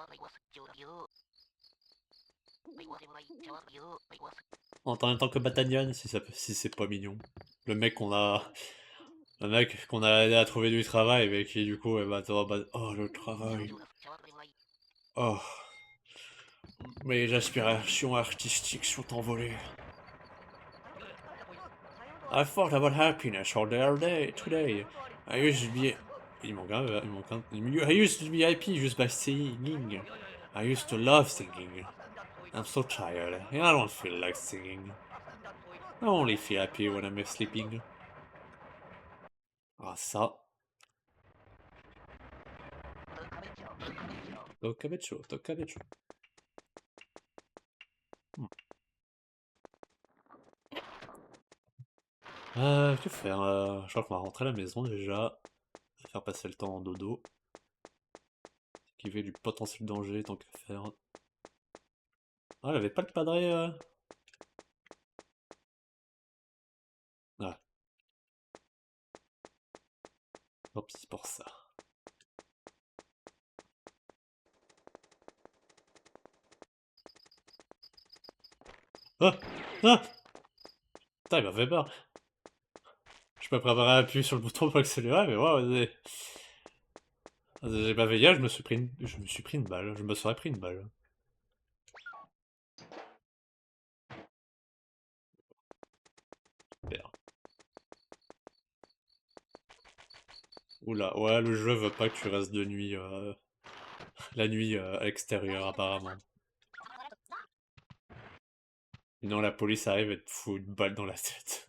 En même temps que Batanian, si c'est pas mignon. Le mec qu'on a. Le mec qu'on a aidé à trouver du travail, mais qui du coup, oh le travail. Oh. Mes aspirations artistiques sont envolées. I thought about happiness all day today. I used to be. I used to be happy just by singing. I used to love singing. I'm so tired, and I don't feel like singing. I only feel happy when I'm sleeping. Ah, ça. Tokabecho, Tokabecho. Que faire je crois qu'on va rentrer à la maison déjà. Faire passer le temps en dodo. Qui fait du potentiel danger tant qu'à faire. Ah, elle avait pas le padré Ah, tant pis pour ça. Ah! Ah! Putain, il m'a fait peur. Je me préparais à appuyer sur le bouton pour accélérer, mais ouais, j'ai pas veillé, je me suis pris une balle. Je me serais pris une balle. Super. Oula, ouais, le jeu veut pas que tu restes de nuit, la nuit à l'extérieur apparemment. Sinon la police arrive et te fout une balle dans la tête.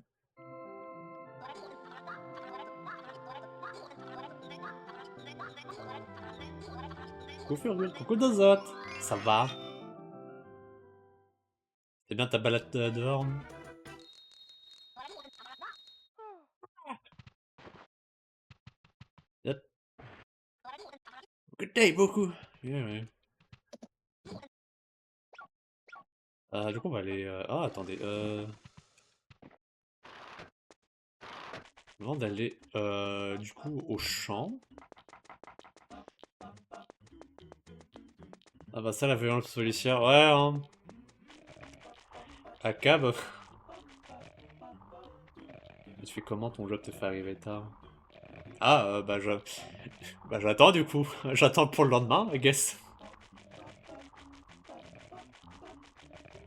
Coucou Furgule, coucou Dozot. Ça va? C'est bien ta balade dehors? Yep. Good day, beaucoup. Yeah, ouais. Du coup on va aller... Ah attendez, avant d'aller du coup au champ. Ah bah ça la violence policière, ouais hein. À cab. Tu fais comment ton job te fait arriver tard? Ah bah j'attends du coup. J'attends pour le lendemain, I guess.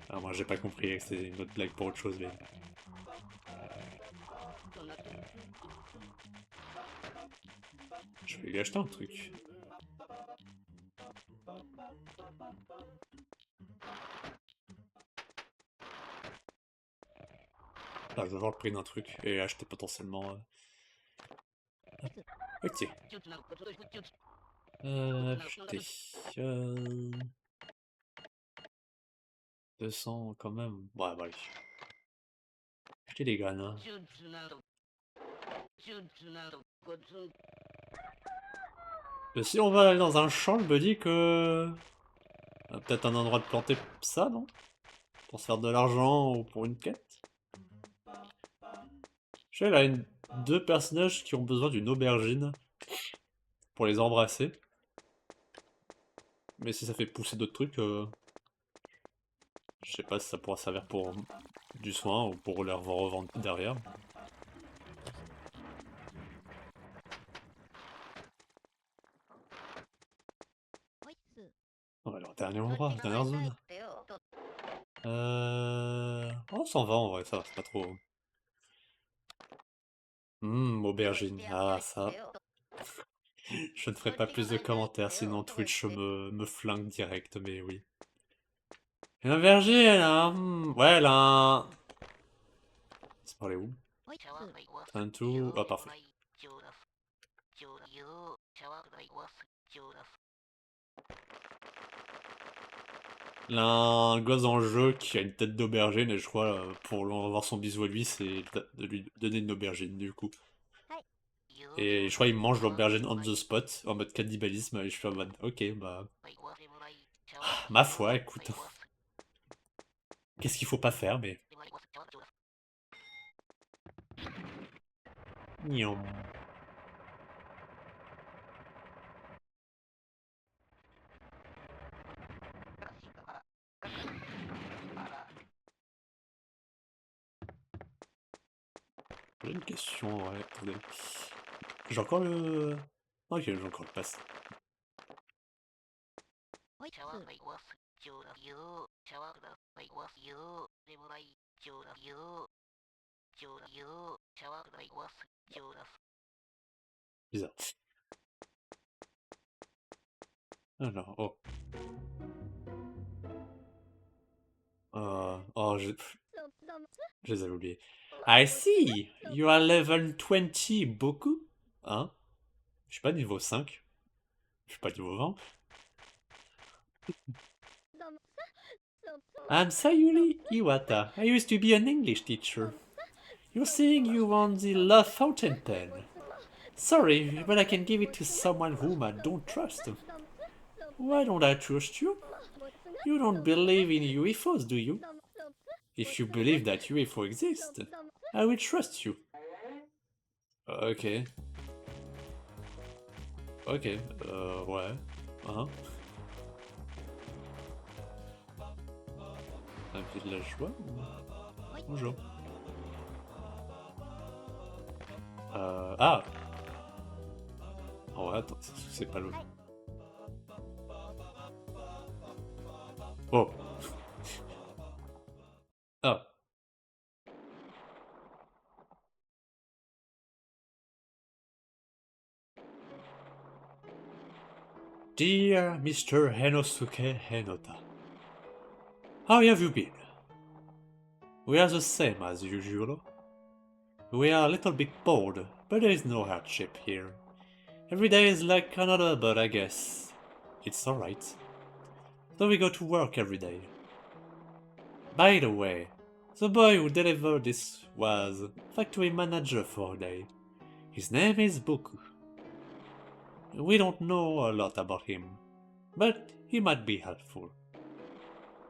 Ah moi j'ai pas compris que c'était une autre blague pour autre chose mais... Je vais lui acheter un truc. Ah, je vais voir le prix d'un truc et acheter potentiellement... Ok. Acheter... 200 quand même. Ouais, bah allez. Acheter des graines. Hein. Si on va aller dans un champ, je me dis que... peut-être un endroit de planter ça, non? Pour se faire de l'argent ou pour une quête? Je sais, là, deux personnages qui ont besoin d'une aubergine pour les embrasser. Mais si ça fait pousser d'autres trucs, je sais pas si ça pourra servir pour du soin ou pour leur revendre derrière. On va aller au dernier endroit, dernière zone. On s'en va en vrai, ça va, c'est pas trop... Aubergine, ah ça... Je ne ferai pas plus de commentaires, sinon Twitch me flingue direct, mais oui. Une aubergine, hein ouais, là... C'est par les où? Un tout. Ah, parfait. Là, un gosse dans le jeu qui a une tête d'aubergine, et je crois, pour lui avoir son bisou à lui, c'est de lui donner une aubergine, du coup. Et je crois qu'il mange l'aubergine on the spot, en mode cannibalisme, et je suis en mode, ok, bah... Ma foi, écoute. Qu'est-ce qu'il faut pas faire, mais... Niam. J'ai une question, ouais, attendez. J'ai encore le... Ok, j'ai encore le pass. Bizarre. Alors, oh. Oh, je les avais oubliés. I see! You are level 20, beaucoup? Hein? Je suis pas niveau 5. Je suis pas niveau 20. I'm Sayuri Iwata. I used to be an English teacher. You're saying you want the love fountain pen. Sorry, but I can give it to someone whom I don't trust. Why don't I trust you? You don't believe in UFOs, do you? If you believe that UFO exists, I will trust you. Ok. Ok, ouais. Hein? Un peu de la joie? Bonjour. Ah! Oh, attends, c'est pas le... Oh! Ah! Dear Mr. Henosuke Henota, how have you been? We are the same as usual. We are a little bit bored, but there is no hardship here. Every day is like another, but I guess it's alright. So we go to work every day. By the way, the boy who delivered this was factory manager for a day. His name is Boku. We don't know a lot about him, but he might be helpful.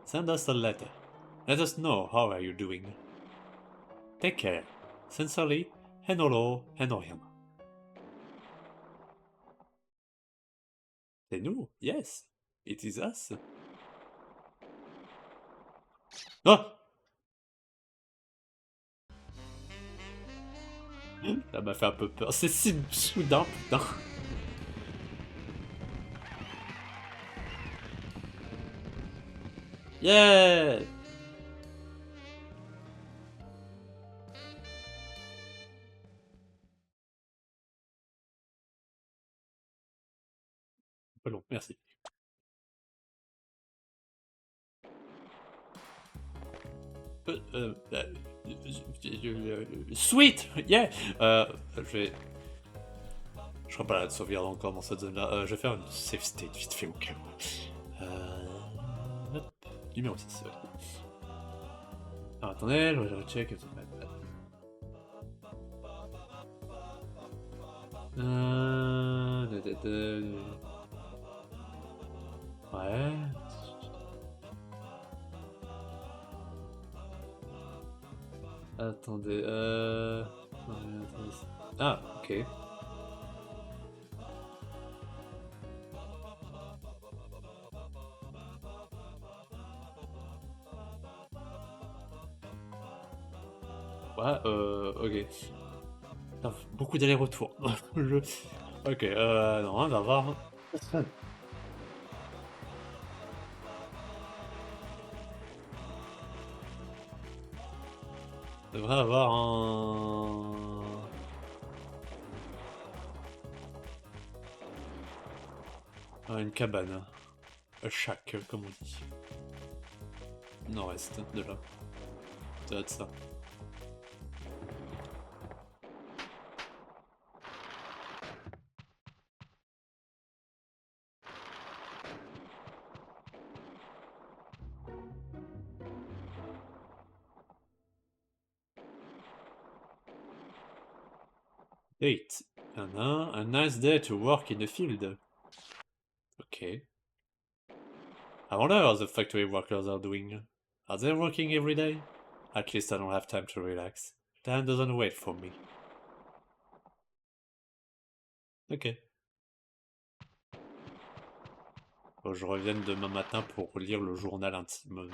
Send us a letter. Let us know how are you doing. Take care. Sincerely, Henoro Henoriama. C'est nous, yes, it is us. Oh! Ça m'a fait un peu peur. C'est si soudain, putain. Yeah! Pas long, merci. Sweet! Yeah! Je vais... Je crois pas la sauvegarde encore dans cette zone-là. Je vais faire une save state vite fait au cas où. Hop. Numéro 6. Alors, attendez, je vais recheck. Ouais. Attendez, Ah, ok. Ouais, ok. Putain, beaucoup d'allers-retours. Ok, non, on va voir. On devrait avoir une cabane. Un shack, comme on dit. Nord-est de là. Ça doit être ça. Date. A nice day to work in the field. Okay. I wonder how the factory workers are doing. Are they working every day? At least I don't have time to relax. Time doesn't wait for me. Ok. Bon, je reviens demain matin pour lire le journal intime.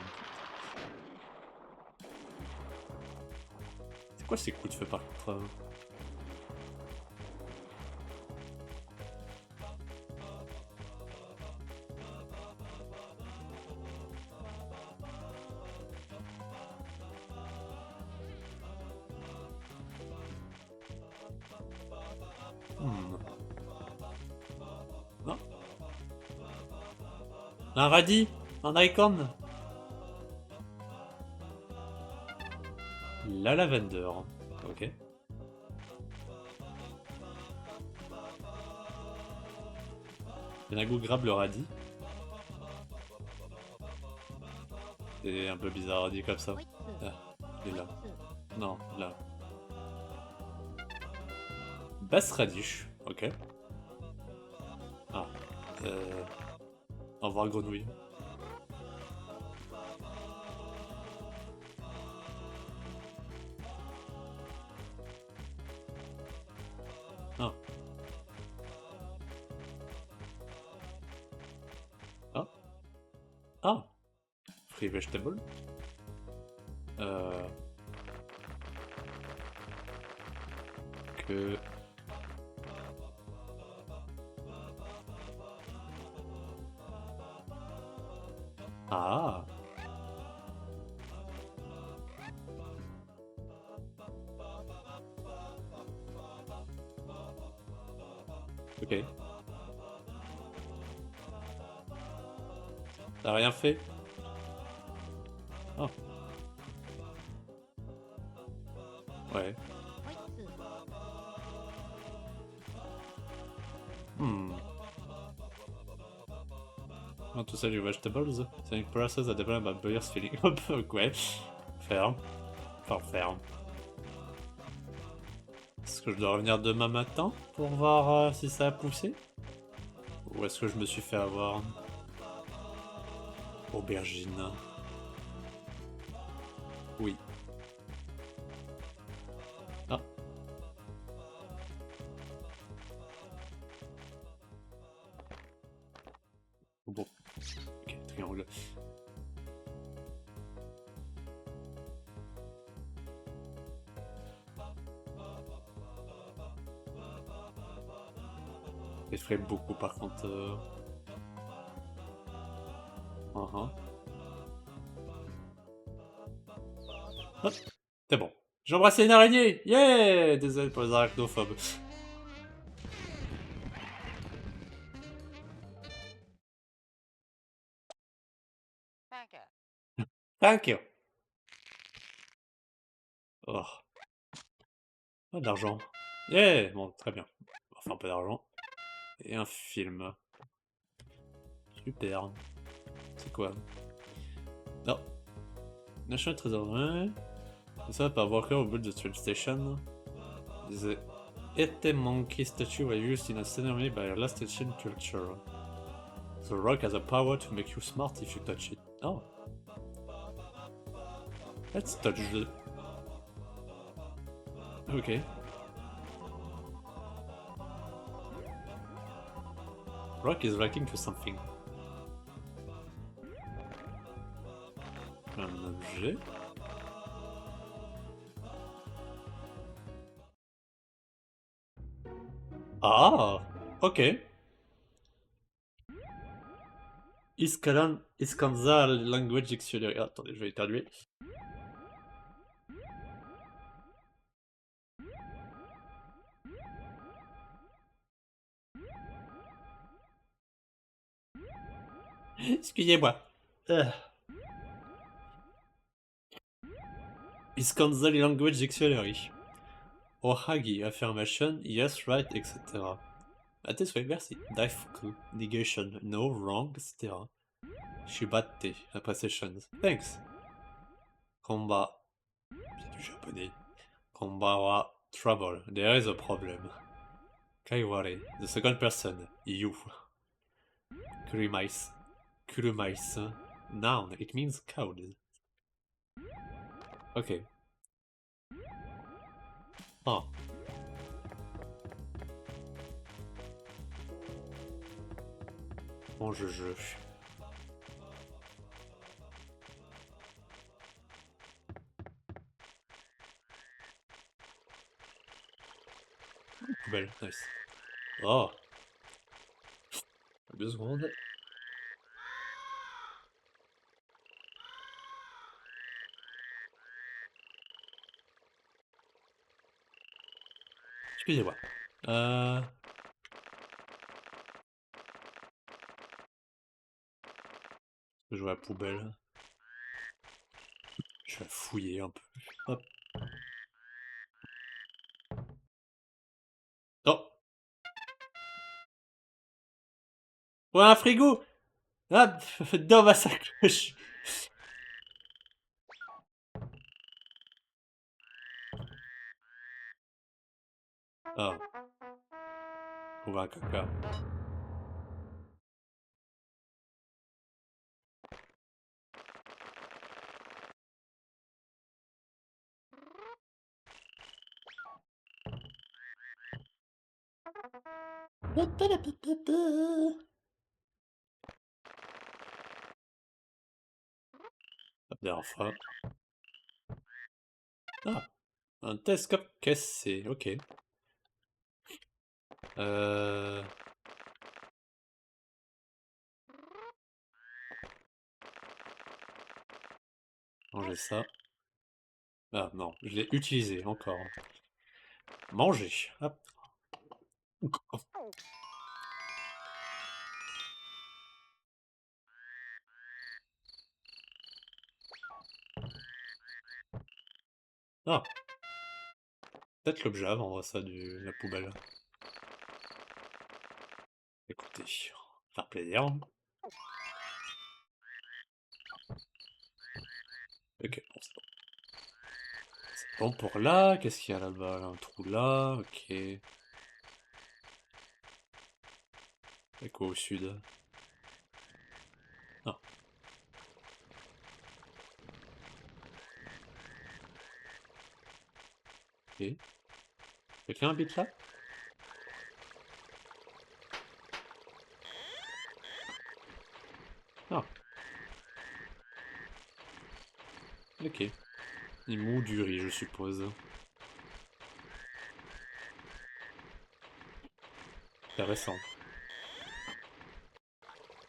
C'est quoi ces coups de feu par contre? Non. Un radis? Un icon? La lavender. Ok. Il y en a goût grave le radis. C'est un peu bizarre radis comme ça. Ah, il est là. Non, là. Basse radish. Ok. Ah. Au revoir grenouille. Ah. Ah. Ah. Free vegetable. Que... Ah. Ok. T'as rien fait? Oh. Ouais. Oh, tout ça du vegetables. C'est une process that develop a buyer's feeling. Hop, ouais. Ferme. Enfin, ferme. Est-ce que je dois revenir demain matin pour voir si ça a poussé? Ou est-ce que je me suis fait avoir? Aubergine. Oui. Ah. Oh, bon. Ok, triangle. Il ferait beaucoup par contre. Hop, c'est bon. J'ai embrassé une araignée. Yeah. Désolé pour les arachnophobes. Thank you. Oh. Oh, de l'argent. Yeah. Bon, très bien. Enfin, un peu d'argent. Et un film. Super. C'est quoi? Non. National Treasure. Ouais. C'est ça, par worker au bout de train station. The Ete monkey statue was used in a ceremony by a last ancient culture. The rock has a power to make you smart if you touch it. Oh. Let's touch the... Okay. Rock is lacking to something. Un objet. Ah, ok. Iskanza Language Dictionary. Ah, attendez, je vais éternuer. Excusez-moi. Iskanza Language Dictionary. Ohagi, affirmation, yes, right, etc. À tes souhaits, merci. Daifuku, negation, no, wrong, etc. Shibate, appreciations. Thanks. Komba. C'est du japonais. Kombawa. Trouble. There is a problem. Kaiware. The second person. You. Kurumais. Kurumais. Noun. It means code. Ok. Oh. Bon jeu. Poubelle, nice. Oh. 2 secondes. Excusez-moi. Je vais à la poubelle. Je vais fouiller un peu. Hop. Oh. Ouais, un frigo. Ah, dans ma sacoche. Ah. Trouver un caca. La dernière fois. Ah. Un télescope cassé. Ok. Manger ça. Ah non, je l'ai utilisé encore. Manger. Hop. Ah. Peut-être l'objet avant ça de la poubelle. Écoutez, faire plaisir. Ok, bon, c'est bon. C'est bon pour là. Qu'est-ce qu'il y a là-bas? Un trou là. Ok. Et quoi au sud? Ah. Ok. Quelqu'un habite là? Ah. Ok. Il moue du riz, je suppose. Intéressant.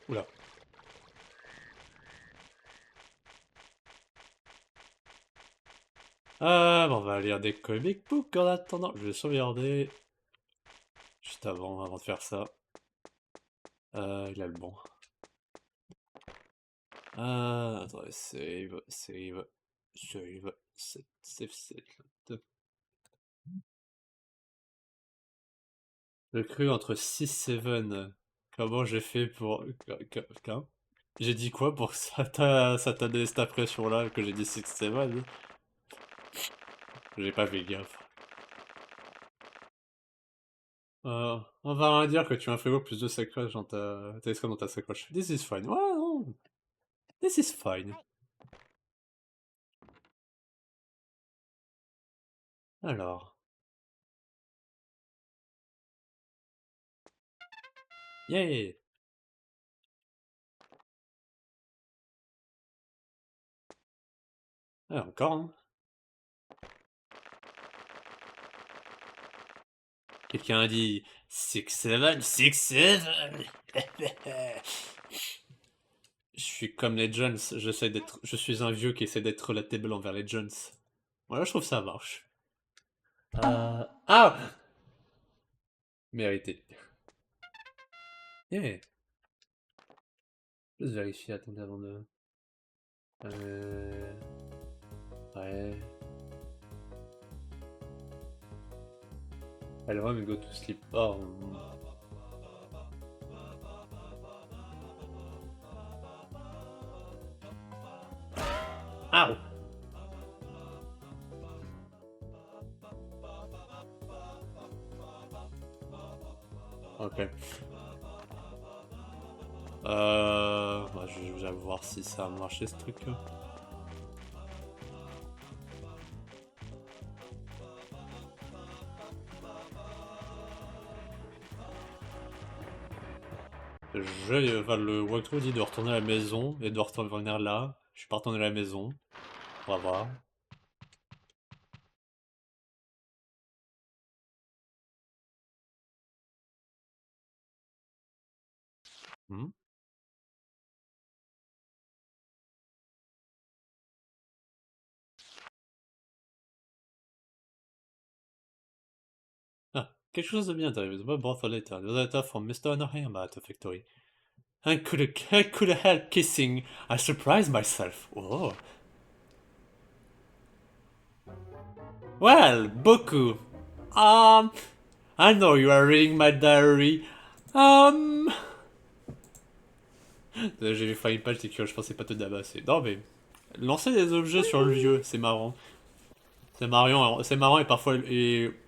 Oula. Ah, bon, on va lire des comic books en attendant. Je vais sauvegarder. Juste avant de faire ça. Il a le bon. Attendez, save. Le cru entre 6-7. Comment j'ai fait pour... Qu'un J'ai dit quoi pour que ça t'a donné cette impression-là que j'ai dit 6-7? J'ai pas fait gaffe. On va dire que tu as un frigo plus de sacoches dans ta... télescope dans ta sacoche. This is fine. Ouais, non. This is fine. Alors. Yay! Ah, encore, hein. Quelqu'un a dit 6-7, 6-7. Je suis comme les Jones, je suis un vieux qui essaie d'être relatable envers les Jones. Voilà, je trouve ça marche. Ah! Mérité. Yeah. Juste vérifier, attendez avant de... Ouais. Elle va me go to sleep. Oh. Ow! Ok. Bah, je vais voir si ça a marché ce truc. Enfin, le walkthrough dit de retourner à la maison et de revenir là. Je suis pas retourné à la maison. On va voir. Hmm. Ah, quelque chose de bien arrivé. The brought a letter. The letter from Mr. Anaheim at the factory. I could help kissing. I surprised myself. Oh. Well, beaucoup. I know you are reading my diary. J'ai failli pas le que je pensais pas te dabasser. Non mais, lancer des objets sur le vieux, c'est marrant. C'est marrant et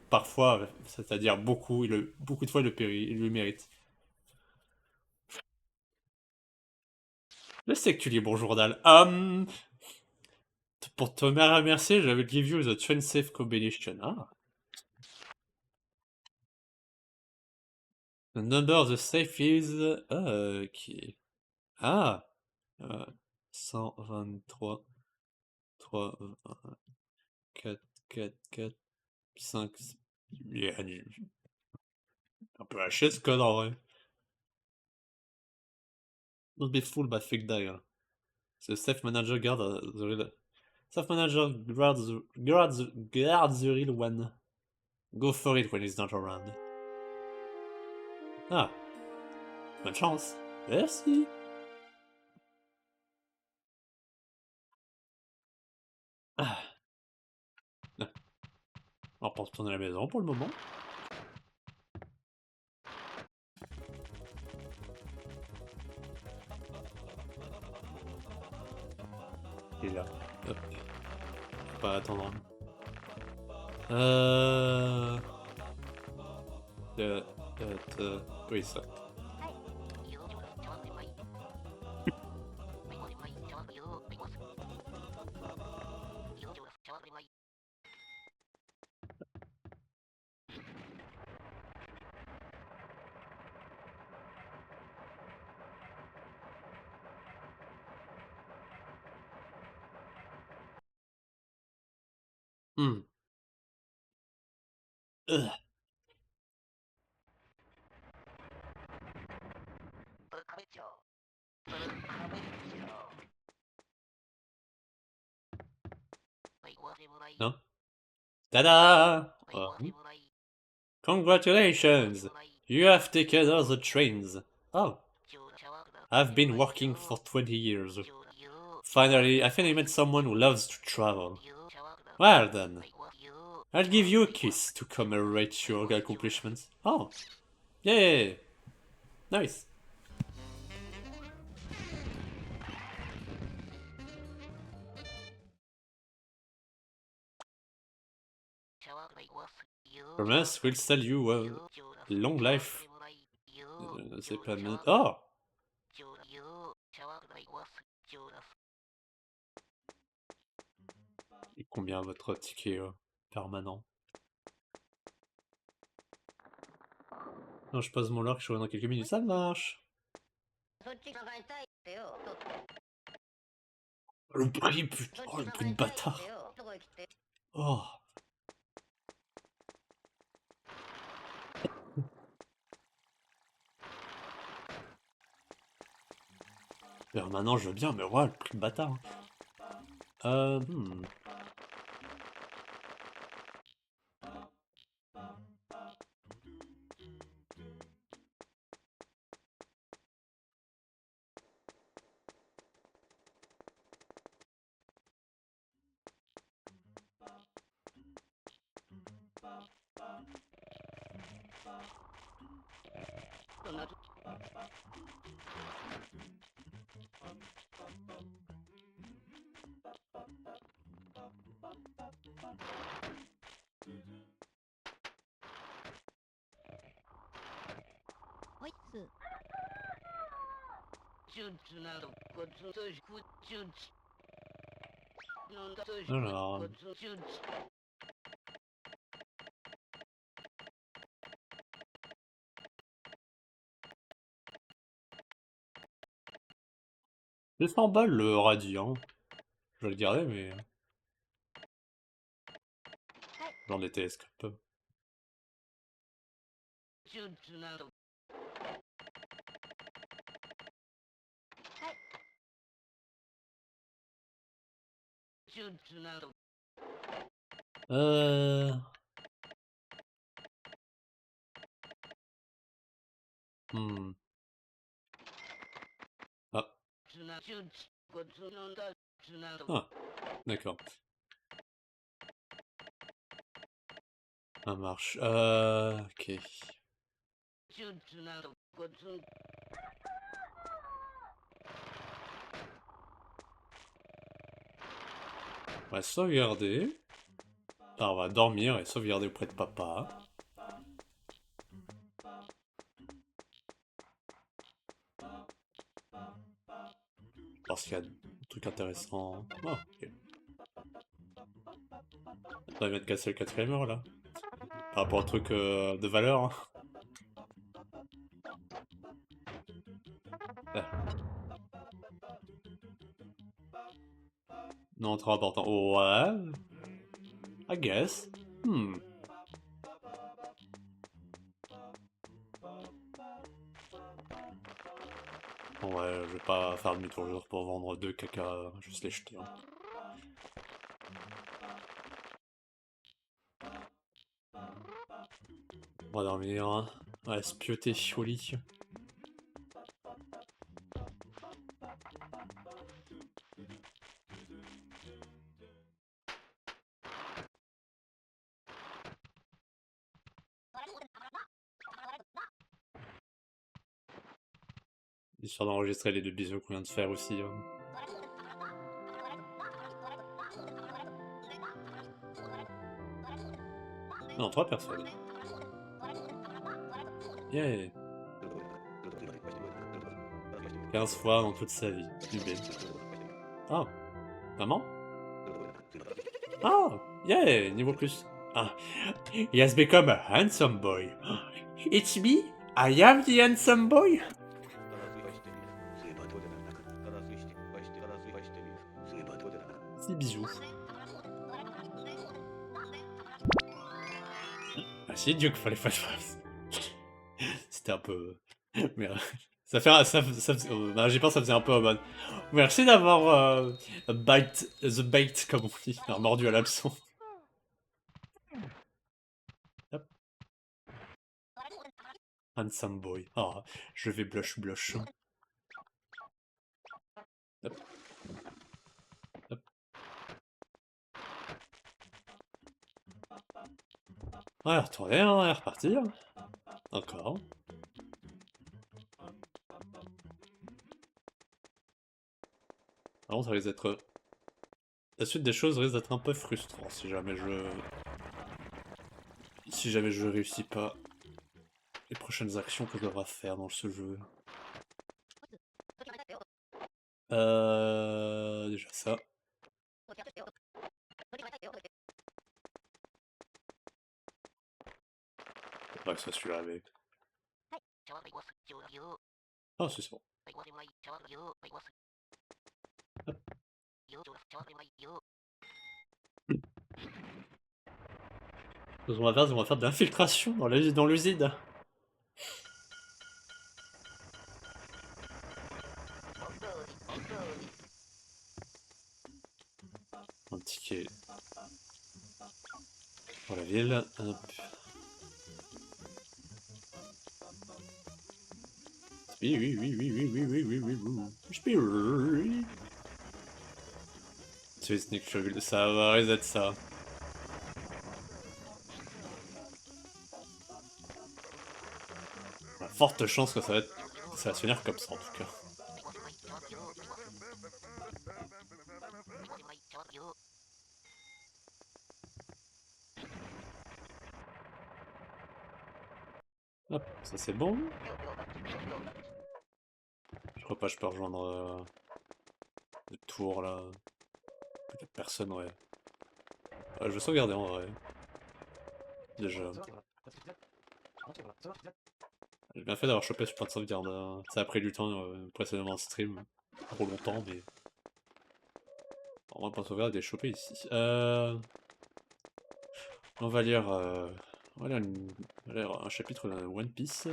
parfois, c'est-à-dire beaucoup, beaucoup de fois il le mérite. Je sais que tu lis Bonjour Dal. Pour te remercier, je will give you the train safe combination. Ah. The number of the safe is... qui... Ah. Euh, 123, 3, 4, 4, 4, 5... Il est un peu haché ce code en vrai. Don't be fooled by fake dial. The safe manager the real... Safe manager guards the real one. Go for it when he's not around. Ah. Bonne chance. Merci. Ah. On va pas retourner à la maison pour le moment. Il est là. Hop. Faut pas attendre. Euh... Euh... Oui, ça. Hmm. Ugh. Non? Tada! Congratulations! You have taken all the trains. Oh, I've been working for 20 years. Finally, I finally met someone who loves to travel. Well then, I'll give you a kiss to commemorate your accomplishments. Oh, yay! Nice. Promise will sell you a long life. C'est pas minute. Oh! Et combien votre ticket permanent? Non, je pose mon lore que je reviens dans quelques minutes. Ça marche! Le prix, putain! Oh, le prix de bâtard! Oh! Permanent, je veux bien, mais ouais, le prix de bâtard. Hmm. Alors... C'est 100 balles le radis, hein. Je vais le garder, mais... J'en ai télescope. Hmm. Ah. Ah, d'accord. Ça marche. Ok. On va sauvegarder. Ah, on va dormir et sauvegarder auprès de papa. Parce qu'il y a des trucs intéressants. Ah, ok. On vient de casser le quatrième mur là. Par rapport au truc de valeur. Hein. Ah. Non, trop important. Ouais. I guess. Hmm. Ouais, je vais pas faire demi-tour juste pour vendre 2 caca, juste les jeter. Hein. On va dormir. Hein. On va se pioter au lit. Histoire d'enregistrer les 2 bisous qu'on vient de faire aussi. Hein. Non, 3 personnes. Yeah. 15 fois dans toute sa vie. Du bébé. Ah, vraiment? Ah, yeah, niveau plus. Ah, he has become a handsome boy. It's me? I am the handsome boy? C'est bisous. Ah si, Dieu qu'il fallait faire. C'était un peu... Merde. Ça fait... bah, j'ai peur que ça faisait un peu... merci d'avoir bite the bait, comme on dit. Mordu à l'hameçon. Hop. Handsome boy. Ah, je vais blush. Hop. Hop. Ouais, retourner, hein, et repartir. Encore. Alors, ça risque d'être... La suite des choses risque d'être un peu frustrant si jamais je... Si jamais je réussis pas les prochaines actions que je devrais faire dans ce jeu. Déjà ça. Ouais, ça celui-là avec. Ah, c'est bon. Ce qu'on va faire de l'infiltration dans l'usine. Un ticket pour la ville. Hop. Oui. Tu es Sneak Shovel, ça va reset ça. Il y a forte chance que ça va se finir comme ça en tout cas. Hop, ça c'est bon. Je crois pas que je peux rejoindre le tour là. Peut-être personne, ouais. Je vais sauvegarder en vrai. Déjà. J'ai bien fait d'avoir chopé ce point de sauvegarde, hein. Ça a pris du temps précédemment en stream. Trop longtemps, mais. Normalement, le point de sauvegarde est chopé ici. On va lire. On va lire un chapitre de One Piece.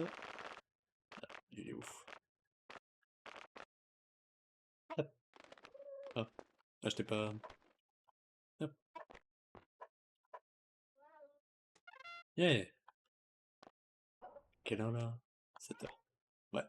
Il est ouf. Hop. Hop. Ah, je t'ai pas. Hop. Yeah! Quelle heure là? 7 heures. Ouais.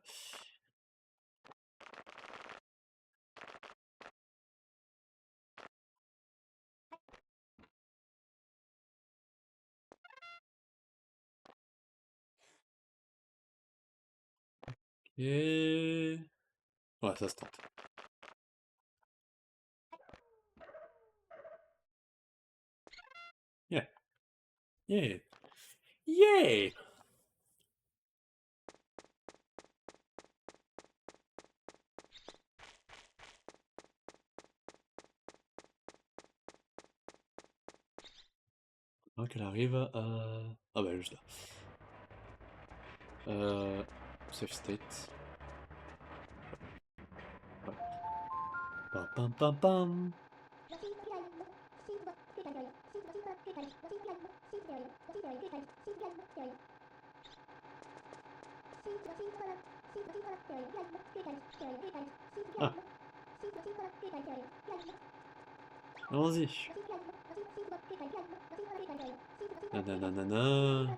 Et. Ouais, ça se tente. Yeah! Yeah! Yeah! Avant qu'elle arrive à. Ah bah, juste là. Safe state. Ouais. Pam pam pam pam! Ah! Allons-y! Nananana.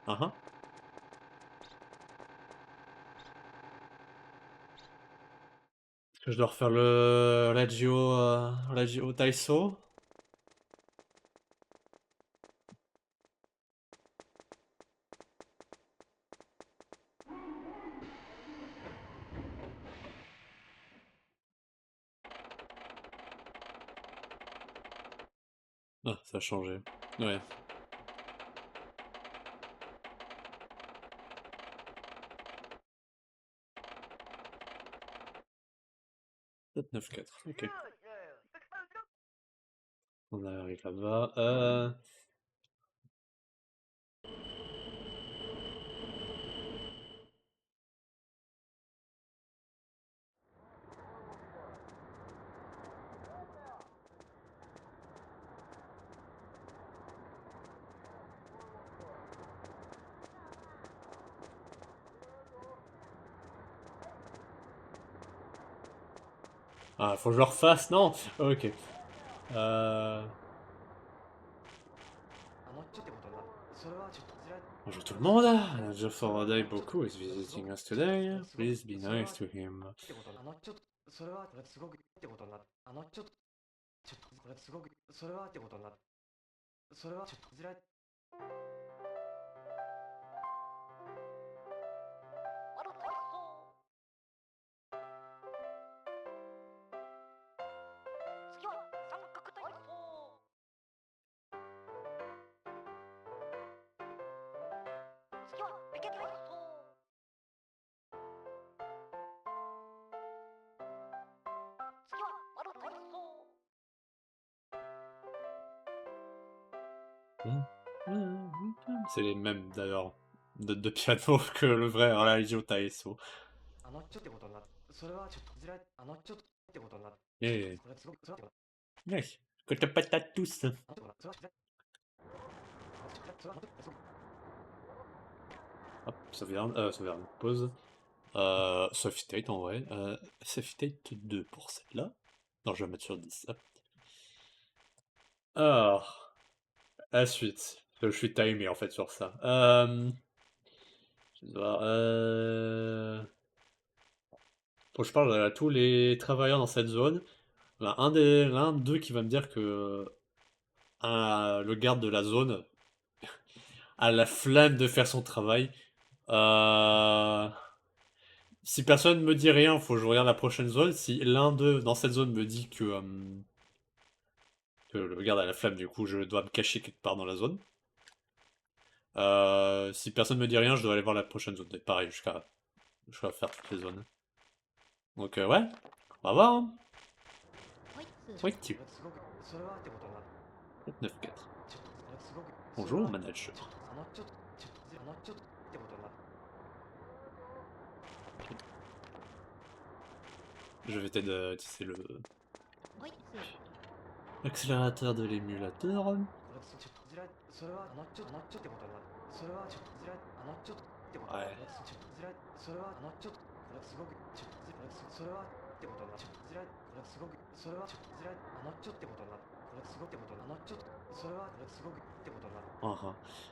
Ah ah. Est-ce que je dois refaire le Lagio Taiso? Ah, ça a changé. Ouais. Peut-être 9-4. Ok. On arrive là-bas. Ah, faut que je le refasse, non? Ok. Bonjour tout le monde. Joe Faraday Boku is visiting us today. Please be nice to him. C'est les mêmes d'ailleurs de piano que le vrai Lagio Taiso. Yeah. Yeah. Côte patate tous. Hop, sauvegarde, pause. Safe state en vrai. Safe state 2 pour celle-là. Non, je vais mettre sur 10. Hop. Alors, la suite. Je suis timé en fait sur ça. Je vais voir. Faut que je parle à tous les travailleurs dans cette zone. L'un d'eux qui va me dire que le garde de la zone a la flemme de faire son travail. Euh, Si personne me dit rien, faut que je regarde la prochaine zone. Si l'un d'eux dans cette zone me dit que le garde a la flemme, du coup je dois me cacher quelque part dans la zone. Si personne me dit rien, je dois aller voir la prochaine zone. Et pareil, jusqu'à faire toutes les zones. Donc ouais, on va voir. Hein. Oui, tu. 9-4. Bonjour, manager. Je vais t'aider à utiliser le accélérateur de l'émulateur. Ouais.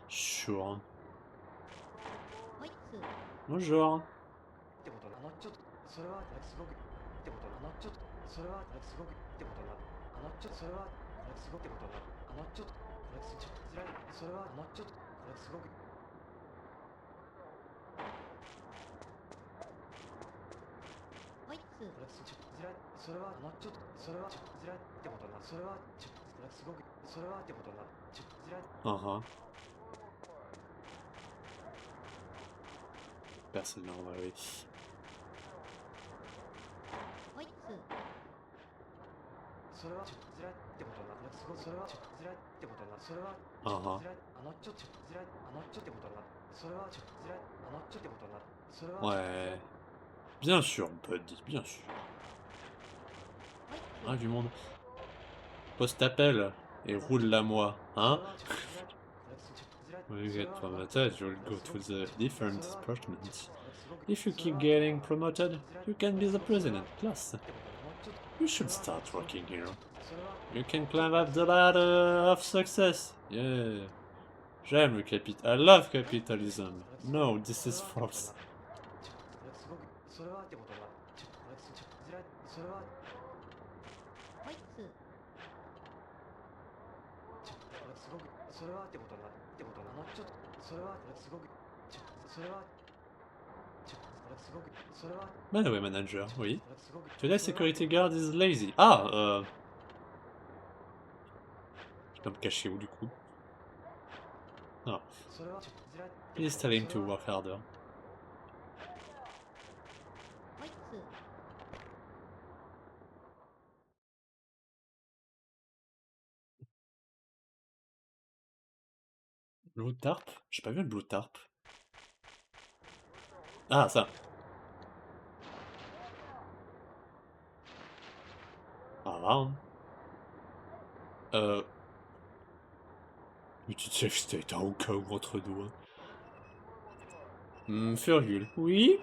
Sure. Bonjour. Personne normal, oui. Ouais. Bien sûr, buddy, bien sûr. Ah, du monde. Pose ta pelle et roule-la moi, hein? When you get promoted, you'll go to the different departments. If you keep getting promoted, you can be the president class. You should start working here. You can climb up the ladder of success. Yeah. J'aime le capital. I love capitalism. No, this is false. By the way, manager, oui. Today's security guard is lazy. Ah, je peux me cacher où du coup? Ah. Please tell him to work harder. Blue Tarp? J'ai pas vu le Blue Tarp. Ah, ça. Ah, va, hein. Petite safe state, hein, au cas où entre doigts. Furgule. Oui?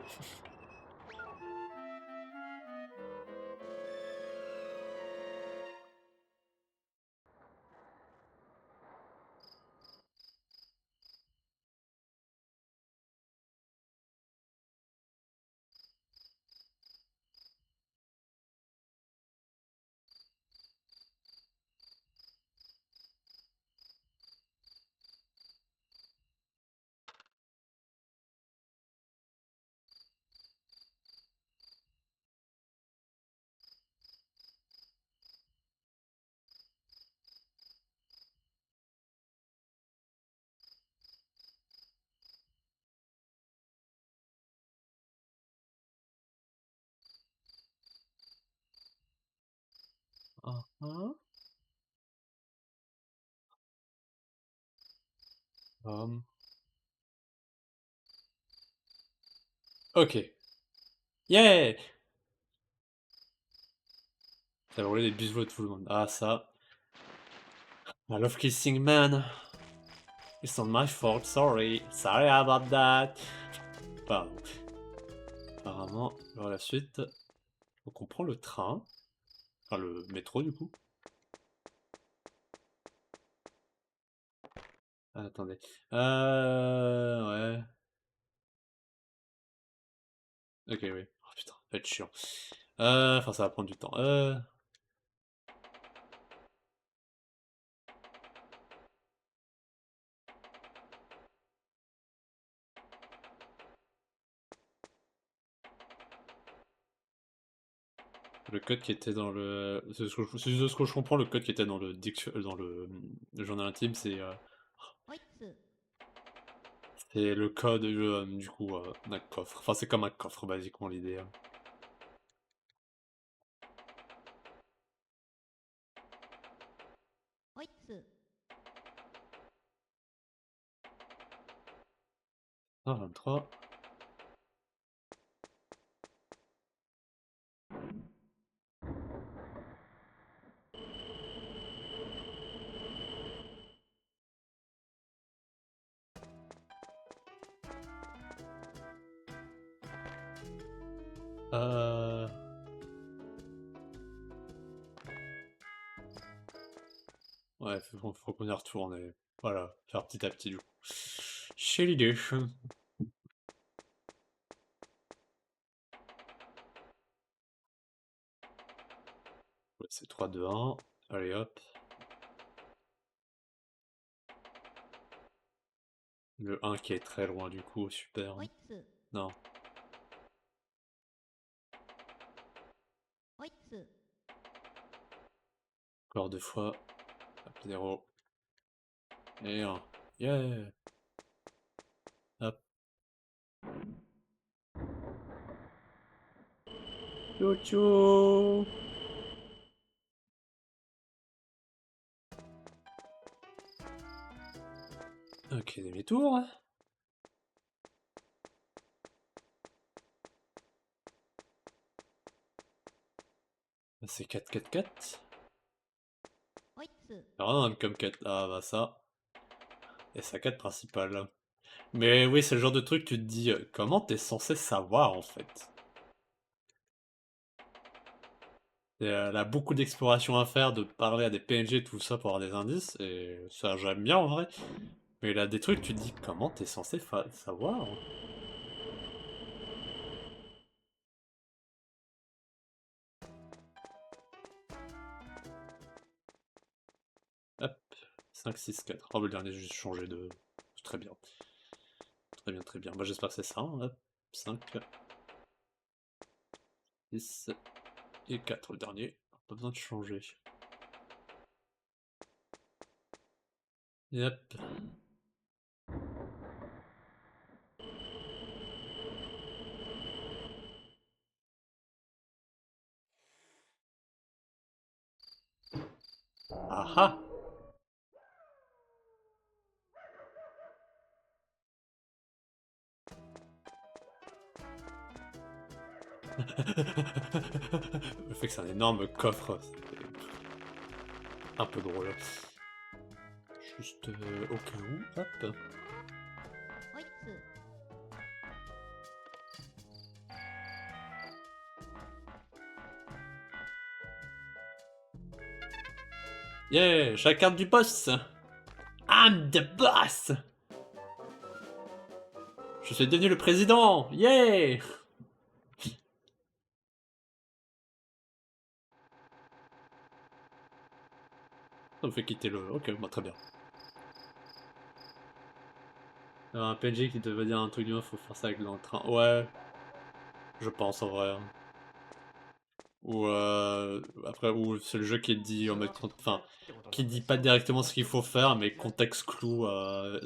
Ah, ah. Ok. Yeah! Ça va rouler des bisous à tout le monde. Ah, ça. I love kissing man. It's not my fault, sorry. Sorry about that. Pardon. Apparemment, vers la suite. Donc on prend le train. Enfin, le métro, du coup. Ah, attendez. Ouais. Ok, oui. Oh putain, ça va être chiant. Enfin, ça va prendre du temps. Le code qui était dans le... C'est de ce que je comprends, le code qui était dans le, dans le journal intime, c'est... C'est le code du coup d'un coffre. Enfin, c'est comme un coffre, basiquement, l'idée. Ah, 23. Ouais, faut qu'on y retourne et voilà, faire petit à petit du coup. Chez l'idée. Ouais, c'est 3, 2, 1. Allez hop. Le 1 qui est très loin du coup, super. Non. Encore 2 fois. Hop, 0. Et 1. Yeah. Hop. Tchou. Ok, demi-tour. C'est 4, 4, 4. Ah, comme 4. Ah, bah ça. Et sa 4 principale. Mais oui, c'est le genre de truc, tu te dis, comment t'es censé savoir en fait? Elle a beaucoup d'exploration à faire, de parler à des PNG, tout ça pour avoir des indices, et ça j'aime bien en vrai. Mais il a des trucs, tu te dis, comment t'es censé savoir? Hop, 5, 6, 4. Oh, le dernier, j'ai juste changé de... Très bien. Très bien, très bien. Bah, j'espère que c'est ça. Hein. Hop, 5, 6 et 4 le dernier. Pas besoin de changer. Yep. Ah ah. Le fait que c'est un énorme coffre, c'est un peu drôle. Juste au cas où, hop. Yeah, j'ai la carte du boss. I'm the boss. Je suis devenu le président. Yeah. Ça me fait quitter le... Ok, bah très bien. Alors, un PNG qui devait dire un truc du faut faire ça avec dans le train. Ouais, je pense en vrai. Ou après, ou c'est le jeu qui dit en mode... Enfin, qui dit pas directement ce qu'il faut faire, mais contexte clou,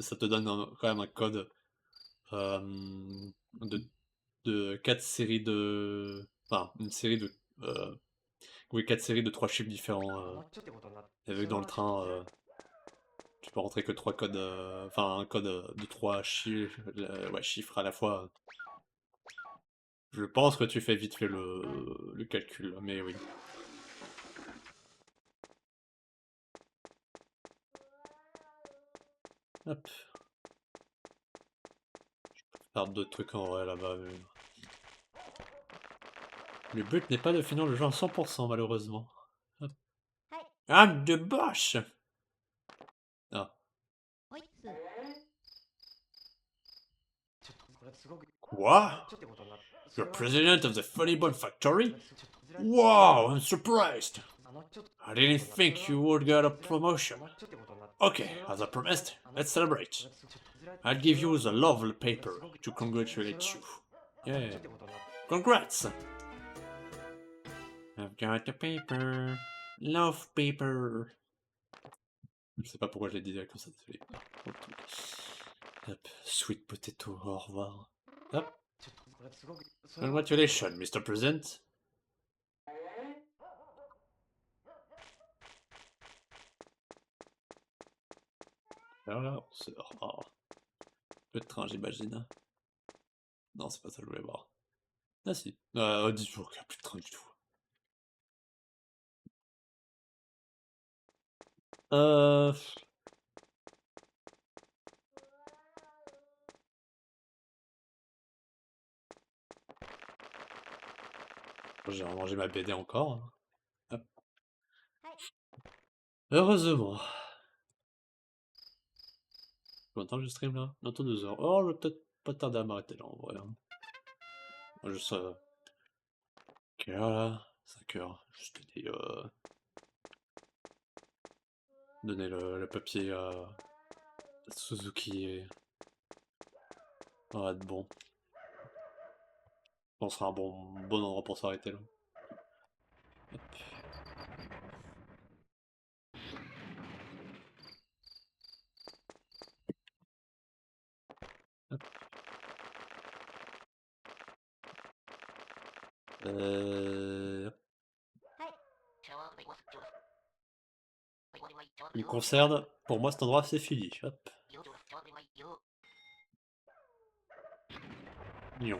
ça te donne quand même un code de, 4 séries de... Enfin, une série de... oui, 4 séries de 3 chiffres différents. Avec dans le train, tu peux rentrer que 3 codes... Enfin, un code de 3 chiffres, ouais, chiffres à la fois. Je pense que tu fais vite fait le calcul, mais oui. Hop. Je peux faire d'autres trucs en vrai là-bas, mais... Le but n'est pas de finir le jeu à 100% malheureusement. Hop. Ah, de boss. Ah. Quoi? You're president of the Funny Bone Factory? Wow, I'm surprised. I didn't think you would get a promotion. Okay, as I promised, let's celebrate. I'll give you the lovely paper to congratulate you. Yeah. Congrats! I've got the paper. Love paper. Je sais pas pourquoi je l'ai dit comme ça, désolé. Hop, sweet potato, au revoir. Hop. Congratulations, Mr. President. Voilà, on sort. Oh. Le train, j'imagine. Non, c'est pas ça que je voulais voir. Ah si. Dis-toi qu'il n'y a plus de train du tout. J'ai rangé ma BD encore. Hein. Hop. Heureusement. Combien de temps je stream là? Bientôt 2 heures. Oh, je vais peut-être pas tarder à m'arrêter là en vrai. Hein. Juste. Quelle heure là? 5 heures. Juste donner le papier à Suzuki et. Ça va être bon. On sera un bon endroit pour s'arrêter là. Hop. Hop. Il me concerne, pour moi cet endroit c'est fini. Hop. Nion.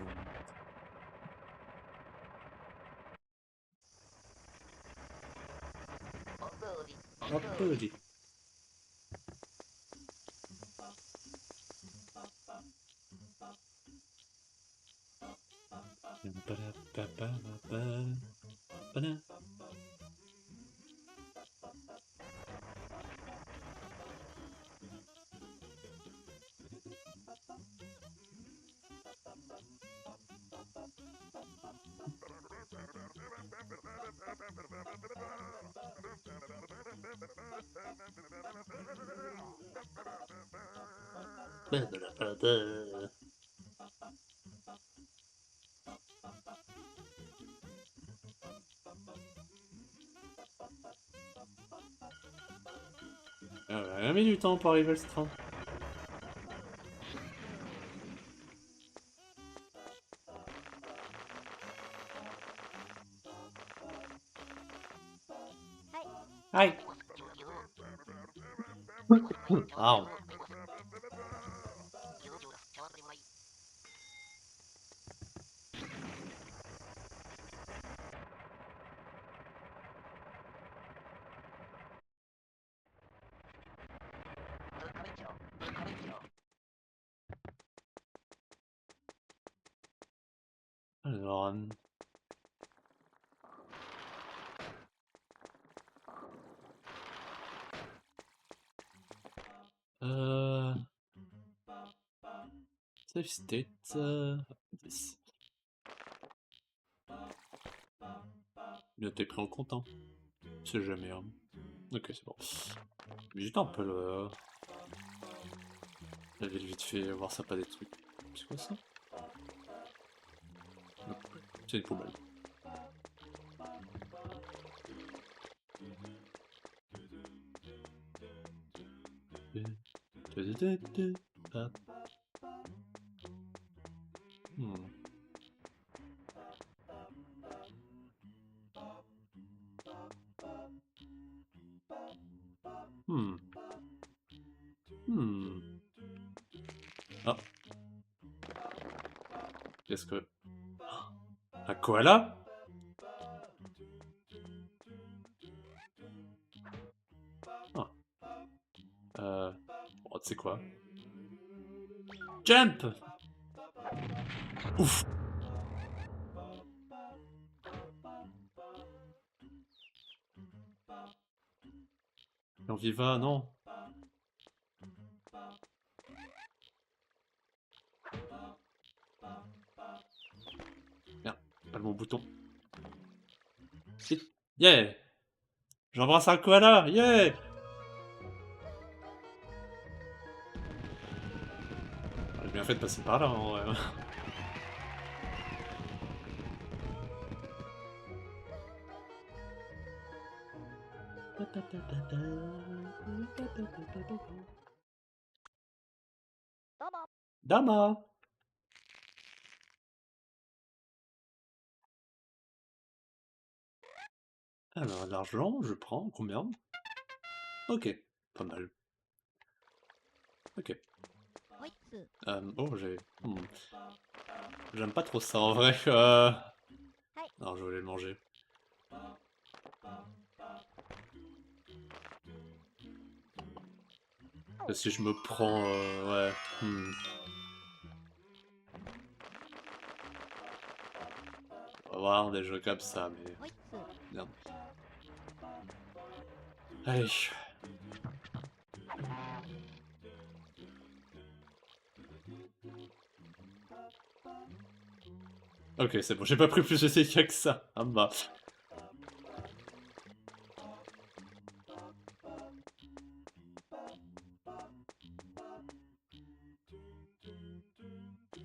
Hop, dit. On a mis du temps pour arriver à ce train. Aïe. Ah. Alors... Safe state... 10. Bientôt pris en compte, hein. C'est jamais, hein. Ok, c'est bon. Juste un peu la ville vite fait, voir ça pas des trucs. C'est quoi ça? C'est une poubelle. Ah. Qu'est-ce que... Un koala? Ah. Bon, tu sais quoi? Jump! Ouf! Et on viva, non? Merde, pas le bon bouton. Yeah! J'embrasse un koala! Yeah! J'ai bien fait de passer par là, en vrai. Dama. Alors, l'argent, je prends. Combien? Ok, pas mal. Ok. Oh, j'ai... J'aime pas trop ça, en vrai. Non, je voulais le manger. Si je me prends... ouais. On va voir des jeux comme ça, mais... Merde. Allez. Ok, c'est bon, j'ai pas pris plus de CK que ça. Ah bah.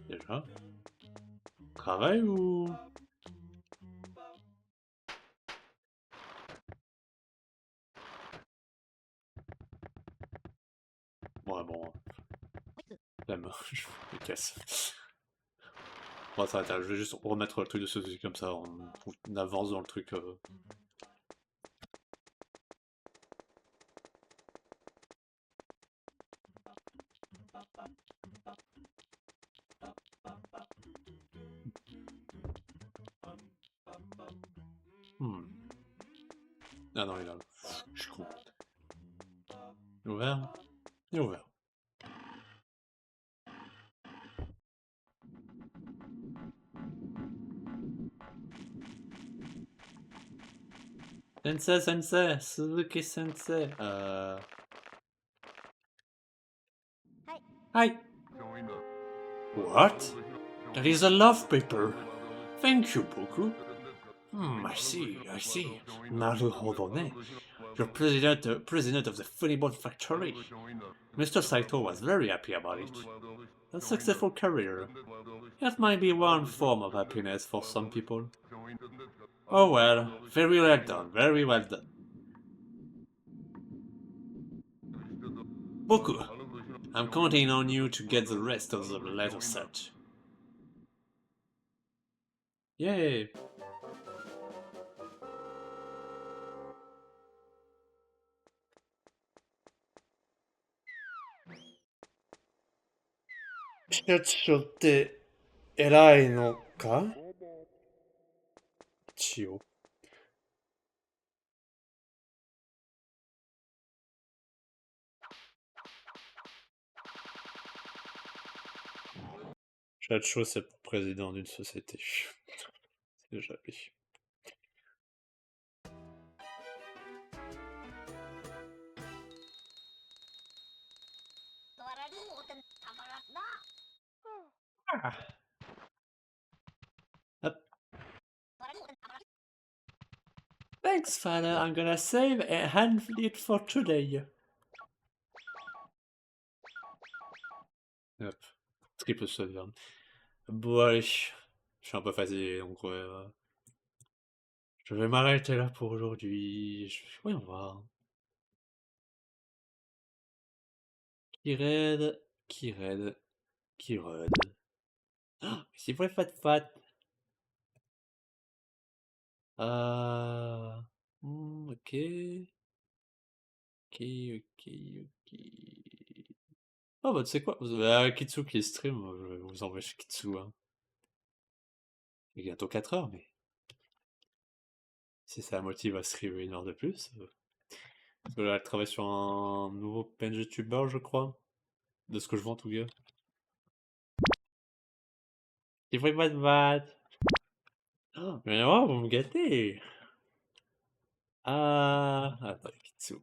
Déjà. Travail ou... Ouais, bon. Flemme, je me casse. Bon, ça va, je vais juste remettre le truc de Suzuki comme ça, on avance dans le truc. Ah non, il est là. Je suis con. Il est ouvert? Il est ouvert. Sensei, sensei, Suzuki sensei. Hi. What? That is a love paper. Thank you, Boku. I see, I see. Naruhodone. You're president of the Funibone factory. Mr. Saito was very happy about it. A successful career. That might be one form of happiness for some people. Oh well, very well done, very well done. Boku, I'm counting on you to get the rest of the letter set. Yay! Shacho って偉いのか一応。Shacho, c'est le président d'une société. C'est jamais. Ah. Hop. Thanks, father. I'm gonna save and handle it for today. Hop. Triple sauvegarde. Bon, allez. Je suis un peu fatigué, donc ouais. Je vais m'arrêter là pour aujourd'hui. Voyons voir. Qui raid, qui raid, qui raid. Ah, c'est vrai, fat fat. Ok. Ok, ok, ok. Ah bah tu sais quoi, Kitsu qui stream, je vais vous envoyer chez Kitsu. Hein. Il est bientôt 4 heures, mais si ça la motive à streamer 1 heure de plus. Parce que là, elle travaille sur un nouveau PNG YouTuber, je crois. De ce que je vois en tout cas. Il faut pas te battre. Oh, mais oh, vous me gâtez. Ah, attends, Kitsu.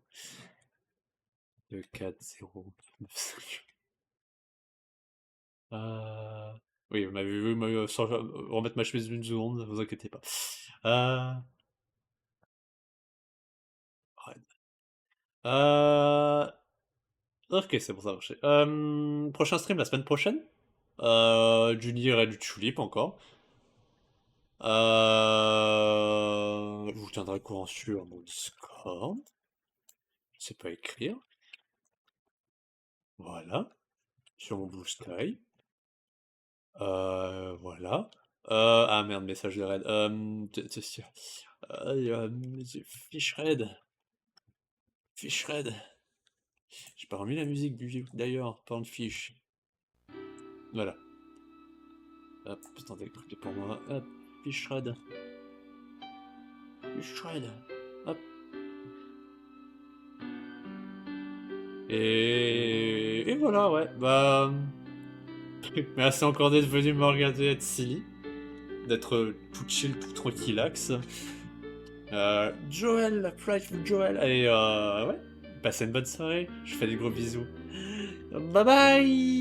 2, 4, 0, 9, 5. Oui, vous m'avez remettre ma chemise d'une seconde, ne vous inquiétez pas. Ouais. Ok, c'est bon, ça va marcher. Prochain stream la semaine prochaine. Du Nier et du Tulip encore. Je vous tiendrai au courant sur mon Discord. Je sais pas écrire. Voilà. Sur mon Blue Sky. Voilà. Ah merde, message de raid. Fiche raid. Fiche raid. J'ai pas remis la musique du d'ailleurs, pas de fiche. Voilà. Hop, attendez, écoutez pour moi. Hop, fiche raid. Fiche raid. Hop. Et voilà, ouais. Bah. Merci encore d'être venu me regarder être silly. D'être tout chill, tout tranquillax. Joël, Prideful Joël. Allez, ouais. Passez une bonne soirée. Je fais des gros bisous. Bye bye!